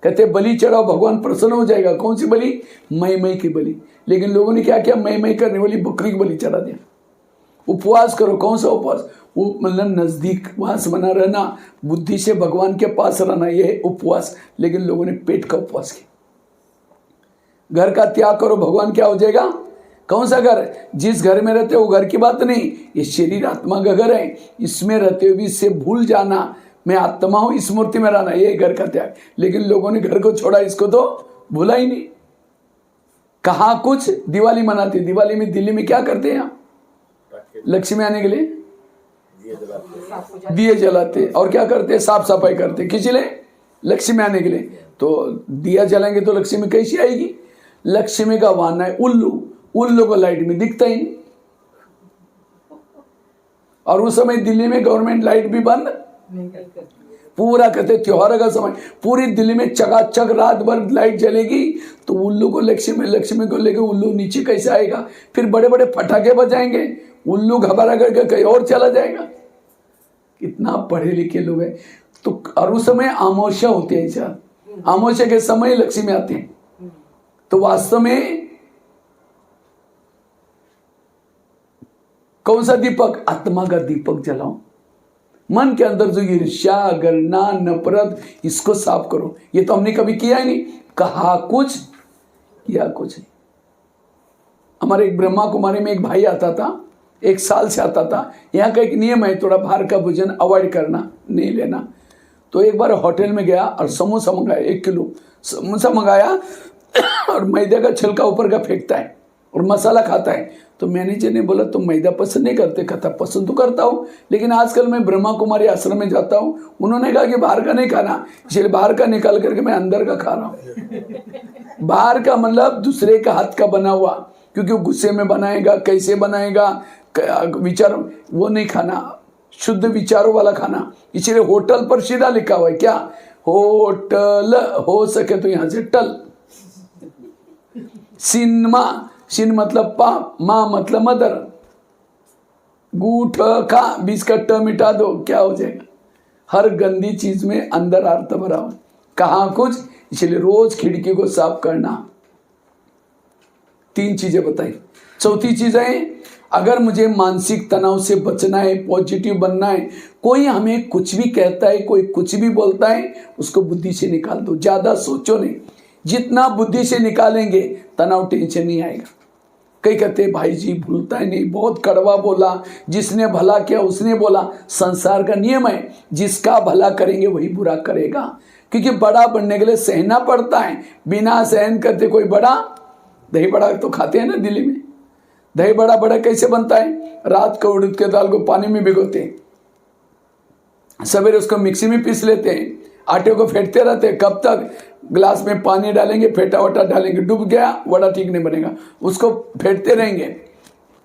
कहते बलि चढ़ाओ भगवान प्रसन्न हो जाएगा। कौन सी बलि? मई की बलि। लेकिन लोगों ने क्या किया? मई करने वाली बकरी की बलि चढ़ा दिया। उपवास करो। कौन सा उपवास? वो मतलब नजदीक वहां से बना रहना, बुद्धि से भगवान के पास रहना, यह उपवास। लेकिन लोगों ने पेट का उपवास किया। घर का त्याग करो, भगवान क्या हो जाएगा? कौन सा घर? जिस घर में रहते हो वो घर की बात नहीं, ये शरीर आत्मा का घर है। इसमें रहते हुए भी इससे भूल जाना मैं आत्मा हूं, इस मूर्ति में रहना, ये घर का त्याग। लेकिन लोगों ने घर को छोड़ा, इसको तो भूला ही नहीं। कहा कुछ दिवाली मनाते, दिवाली में दिल्ली में क्या करते हैं? लक्ष्मी आने के लिए दिए जलाते और क्या करते, साफ सफाई करते, किस लिए, लक्ष्मी आने के लिए। तो दिया जलाएंगे तो लक्ष्मी कैसी आएगी। लक्ष्मी का वाहन है उल्लू, उल्लू को लाइट में दिखता ही नहीं। और उस समय दिल्ली में गवर्नमेंट लाइट भी बंद पूरा कहते, त्योहार का समय पूरी दिल्ली में चकाचक रात भर लाइट जलेगी। तो उल्लू को लक्ष्मी, लक्ष्मी को लेकर उल्लू नीचे कैसे आएगा। फिर बड़े बड़े पटाखे बजाएंगे, उल्लू घबरा करके कहीं और चला जाएगा। कितना पढ़े लिखे लोग हैं। तो और उस समय अमावस्या होती है सर, अमावस्या के समय लक्ष्मी आते हैं। तो वास्तव में कौन सा दीपक, आत्मा का दीपक जलाओ। मन के अंदर जो ईर्ष्या, गणना, नफरत, इसको साफ करो। ये तो हमने कभी किया ही नहीं, कहा कुछ किया कुछ नहीं। हमारे एक ब्रह्मा कुमारी में एक भाई आता था, 1 साल से आता था। यहाँ का एक नियम है, थोड़ा बाहर का भोजन अवॉइड करना, नहीं लेना। तो एक बार होटल में गया और समोसा मंगाया, 1 किलो समोसा मंगाया और मैदे का छिलका ऊपर का फेंकता है और मसाला खाता है। तो मैनेजर ने बोला तुम मैदा पसंद नहीं करते, कहता पसंद तो करता हूँ, लेकिन आजकल मैं ब्रह्मा कुमारी आश्रम में जाता हूँ, उन्होंने कहा कि बाहर का नहीं खाना, इसलिए बाहर का निकाल करके मैं अंदर का खा रहा हूँ। बाहर का मतलब दूसरे का हाथ का बना हुआ, क्योंकि वो गुस्से में बनाएगा, कैसे बनाएगा, विचार वो नहीं खाना, शुद्ध विचारों वाला खाना। इसलिए होटल पर सीधा लिखा हुआ है, क्या, होटल, हो सके तो यहां से टल। सिनमा, सिन मतलब पाप, माँ मतलब मदर, गूठ खा, बीच का ट मिटा दो, क्या हो जाएगा। हर गंदी चीज में अंदर अर्थ भरा हुआ, कहा कुछ। इसलिए रोज खिड़की को साफ करना। 3 चीजें बताई। चौथी चीज है, अगर मुझे मानसिक तनाव से बचना है, पॉजिटिव बनना है, कोई हमें कुछ भी कहता है, कोई कुछ भी बोलता है, उसको बुद्धि से निकाल दो, ज्यादा सोचो नहीं। जितना बुद्धि से निकालेंगे तनाव, टेंशन नहीं आएगा। कई कहते भाई जी भूलता ही नहीं, बहुत कड़वा बोला, जिसने भला किया उसने बोला। संसार का नियम है, जिसका भला करेंगे वही बुरा करेगा, क्योंकि बड़ा बनने के लिए सहना पड़ता है। बिना सहन करते कोई बड़ा, दही बड़ा तो खाते हैं ना दिल्ली में, दही बड़ा बड़ा कैसे बनता है, रात को उड़द के दाल को पानी में भिगोते हैं, सवेरे उसको मिक्सी में पीस लेते हैं, आटे को फेंटते रहते हैं। कब तक, गिलास में पानी डालेंगे, फेंटा वटा डालेंगे, डूब गया वड़ा ठीक नहीं बनेगा, उसको फेंटते रहेंगे।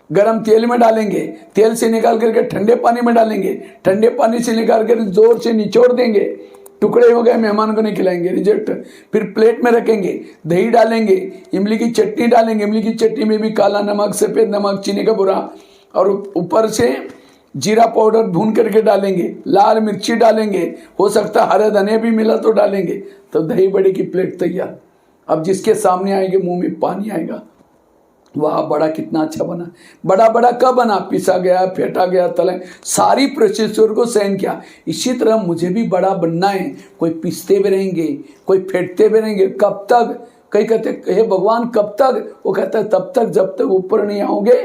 गरम तेल में डालेंगे, तेल से निकाल करके ठंडे पानी में डालेंगे, ठंडे पानी से निकाल कर जोर से निचोड़ देंगे, टुकड़े हो गए, मेहमान को नहीं खिलाएंगे, रिजेक्ट। फिर प्लेट में रखेंगे, दही डालेंगे, इमली की चटनी डालेंगे, इमली की चटनी में भी काला नमक, सफेद नमक, चीनी का बुरा, और ऊपर से जीरा पाउडर भून करके डालेंगे, लाल मिर्ची डालेंगे, हो सकता हरे धनिया भी मिला तो डालेंगे, तो दही बड़े की प्लेट तैयार। अब जिसके सामने आएंगे मुंह में पानी आएगा, वाह बड़ा कितना अच्छा बना। बड़ा बड़ा कब बना, पिसा गया, फेंटा गया, तला, सारी प्रोसेसर को सहन किया। इसी तरह मुझे भी बड़ा बनना है। कोई पिसते भी रहेंगे, कोई फेंटते भी रहेंगे, कब तक। कई कहते हे भगवान कब तक, वो कहता है तब तक जब तक ऊपर नहीं आओगे।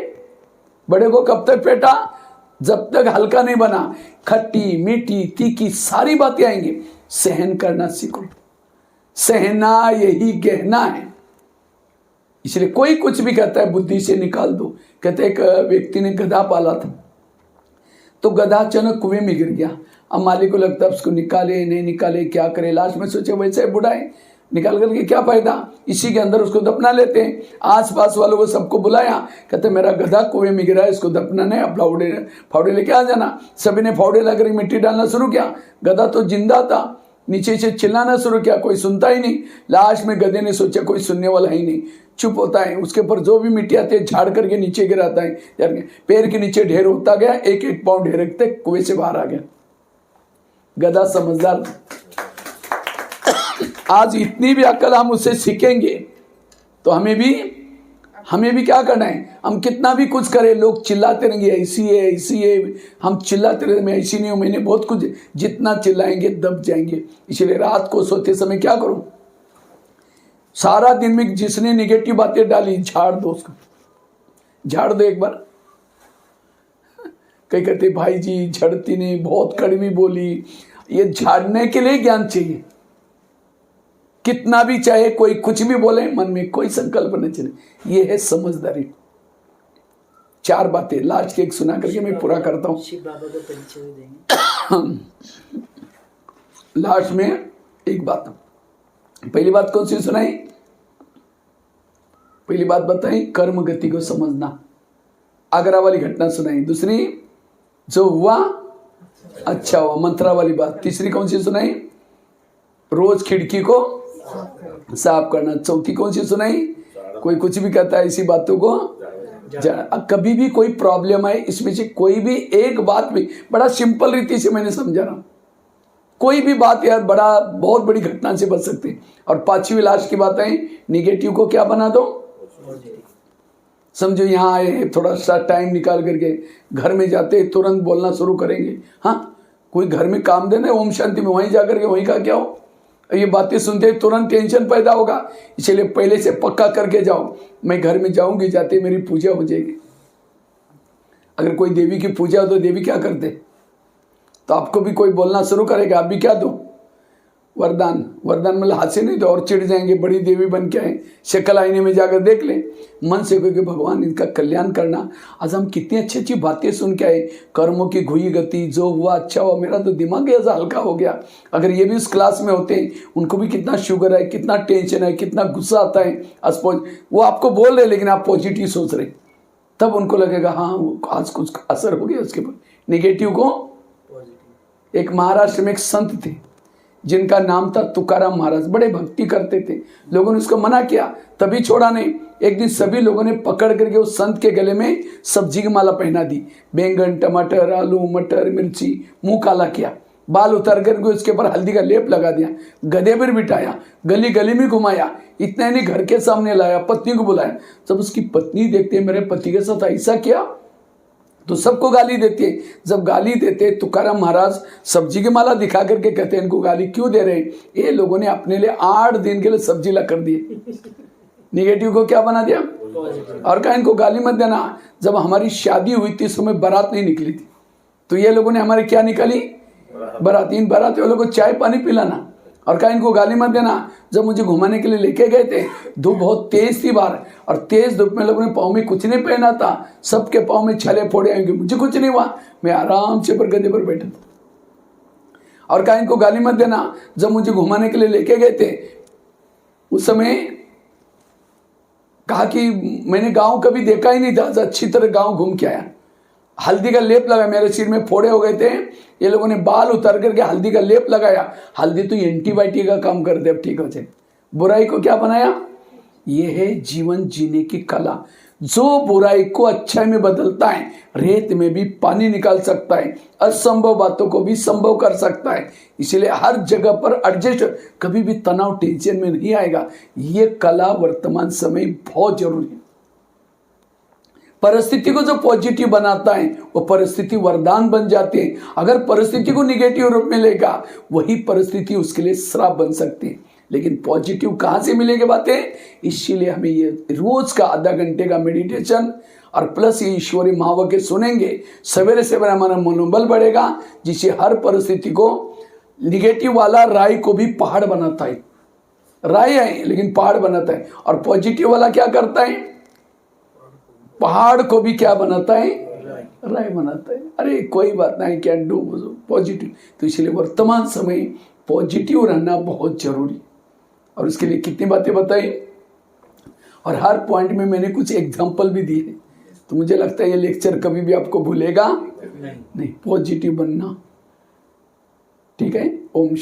बड़े को कब तक फेंटा, जब तक हल्का नहीं बना। खट्टी मीठी तीखी सारी बातें आएंगी, सहन करना सीखो। सहना यही गहना है। इसलिए कोई कुछ भी कहता है बुद्धि से निकाल दो। कहते एक व्यक्ति ने गधा पाला था, तो गधा अचानक कुएं में गिर गया। अब मालिक को लगता है उसको निकाले नहीं निकाले, क्या करे। लास्ट में सोचे वैसे बुढ़ा है, निकाल करके क्या फायदा, इसी के अंदर उसको दफना लेते हैं। आस पास वालों को सबको बुलाया, कहते मेरा गधा कुएं में गिरा है, इसको दफनाना है, अब फावड़े लेके आ जाना। सभी ने फावड़े लाकर मिट्टी डालना शुरू किया। गधा तो जिंदा था, नीचे से चिल्लाना शुरू किया, कोई सुनता ही नहीं। लास्ट में गधे ने सोचा कोई सुनने वाला ही नहीं, चुप होता है। उसके ऊपर जो भी मिट्टी आती है झाड़ करके नीचे गिराता है, यार पैर के नीचे ढेर होता गया, 1-1 पाउंड ढेर रखते कुएं से बाहर आ गया। गधा समझदार। आज इतनी भी अकल हम उससे सीखेंगे तो हमें भी क्या करना है। हम कितना भी कुछ करें, लोग चिल्लाते रहेंगे ऐसी है ऐसी है, हम चिल्लाते रहेंगे मैं ऐसी नहीं हूं, मैंने बहुत कुछ। जितना चिल्लाएंगे दब जाएंगे। इसलिए रात को सोते समय क्या करो, सारा दिन में जिसने निगेटिव बातें डाली झाड़ दो, उसको झाड़ दो एक बार। कई कहते भाई जी झड़ती नहीं, बहुत कड़वी बोली। ये झाड़ने के लिए ज्ञान चाहिए। कितना भी चाहे कोई कुछ भी बोले, मन में कोई संकल्प नहीं चले, ये है समझदारी। 4 बातें, लास्ट के एक सुना करके मैं पूरा करता हूँ। शिव बाबा को परिचय भी देंगे। लास्ट में एक बात, पहली बात कौन सी सुनाई? पहली बात बताई कर्म गति को समझना, आगरा वाली घटना सुनाई। दूसरी जो हुआ अच्छा हुआ, मंत्रा वाली बात। तीसरी कौन सी सुनाई? रोज खिड़की को साफ करना। चौथी कौन सी सुनाई? कोई कुछ भी कहता है इसी बातों को कभी भी कोई प्रॉब्लम आए, इसमें से कोई भी एक बात भी, बड़ा सिंपल रीति से मैंने समझा रहा हूं, कोई भी बात यार बड़ा बहुत बड़ी घटना से बच सकते हैं। और 5वीं लास्ट की बात है, निगेटिव को क्या बना दो, समझो यहाँ आए हैं, थोड़ा सा टाइम निकाल करके घर में जाते तुरंत बोलना शुरू करेंगे। हाँ, कोई घर में काम देना ओम शांति में, वहीं जाकर के वहीं का क्या हो, ये बातें सुनते तुरंत टेंशन पैदा होगा। इसलिए पहले से पक्का करके जाओ, मैं घर में जाऊंगी, जाते मेरी पूजा हो जाएगी। अगर कोई देवी की पूजा हो तो देवी क्या करते, तो आपको भी कोई बोलना शुरू करेगा, आप भी क्या दो वरदान। वरदान मतलब हाथ से नहीं तो और चिढ़ जाएंगे, बड़ी देवी बन के आए, शक्ल आईने में जाकर देख ले, मन से क्योंकि भगवान इनका कल्याण करना। आज हम कितनी अच्छी अच्छी बातें सुन के आए, कर्मों की घुई गति, जो हुआ अच्छा हुआ, मेरा तो दिमाग ऐसा हल्का हो गया। अगर ये भी उस क्लास में होते हैं, उनको भी कितना शुगर है, कितना टेंशन है, कितना गुस्सा आता है। वो आपको बोल रहे लेकिन आप पॉजिटिव सोच रहे, तब उनको लगेगा हाँ आज कुछ असर हो गया उसके ऊपर, निगेटिव को। एक महाराष्ट्र में एक संत थे जिनका नाम था तुकाराम महाराज, बड़े भक्ति करते थे। लोगों ने उसको मना किया, तभी छोड़ा नहीं। एक दिन सभी लोगों ने पकड़ करके उस संत के गले में सब्जी की माला पहना दी, बैंगन, टमाटर, आलू, मटर, मिर्ची, मुंह काला किया, बाल उतार करके उसके ऊपर हल्दी का लेप लगा दिया, गधे पर बिठाया, गली गली में घुमाया, इतना नहीं घर के सामने लाया, पत्नी को बुलाया। जब उसकी पत्नी देखते मेरे पति के साथ ऐसा किया तो सबको गाली देते। जब गाली देते तुकाराम महाराज सब्जी की माला दिखा करके कहते हैं इनको गाली क्यों दे रहे हैं, ये लोगों ने अपने लिए 8 दिन के लिए सब्जी ला कर दी, निगेटिव को क्या बना दिया, और कहा इनको गाली मत देना। जब हमारी शादी हुई थी उस समय बारात नहीं निकली थी, तो ये लोगों ने हमारे क्या निकाली, बारात। इन बारात वालों को चाय पानी पिलाना, और कहा इनको गाली मत देना। जब मुझे घुमाने के लिए लेके गए थे, धूप बहुत तेज थी बाहर, और तेज धूप में लोगों ने पाँव में कुछ नहीं पहना था, सबके पाँव में छले फोड़े आएंगे, मुझे कुछ नहीं हुआ, मैं आराम से पर गधे पर बैठा था। और कहा इनको गाली मत देना। जब मुझे घुमाने के लिए लेके गए थे उस समय कहा कि मैंने गांव कभी देखा ही नहीं था, अच्छी तरह गांव घूम के आया। हल्दी का लेप लगा, मेरे सिर में फोड़े हो गए थे, ये लोगों ने बाल उतार करके हल्दी का लेप लगाया। हल्दी तो एंटीबायोटिक का काम करते, अब ठीक हो जाए। बुराई को क्या बनाया, ये है जीवन जीने की कला। जो बुराई को अच्छाई में बदलता है, रेत में भी पानी निकाल सकता है, असंभव बातों को भी संभव कर सकता है। इसलिए हर जगह पर एडजस्ट, कभी भी तनाव टेंशन में नहीं आएगा। ये कला वर्तमान समय बहुत जरूरी है। परिस्थिति को जो पॉजिटिव बनाता है वो परिस्थिति वरदान बन जाती है। अगर परिस्थिति को निगेटिव रूप में लेगा, वही परिस्थिति उसके लिए श्राप बन सकती है। लेकिन पॉजिटिव कहां से मिलेंगे बातें, इसीलिए हमें ये रोज का आधा घंटे का मेडिटेशन और प्लस ये ईश्वरीय महावाक्य सुनेंगे, सवेरे सवेरे हमारा मनोबल बढ़ेगा, जिससे हर परिस्थिति को, निगेटिव वाला राय को भी पहाड़ बनाता है, राय है लेकिन पहाड़ बनाता है, और पॉजिटिव वाला क्या करता है, पहाड़ को भी क्या बनाता है, राय बनाता है। अरे कोई बात नहीं, कैन डू पॉजिटिव। तो इसलिए वर्तमान समय पॉजिटिव रहना बहुत जरूरी, और उसके लिए कितनी बातें बताई, और हर पॉइंट में मैंने कुछ एग्जांपल भी दिए। तो मुझे लगता है ये लेक्चर कभी भी आपको भूलेगा नहीं, पॉजिटिव बनना। ठीक है। ओम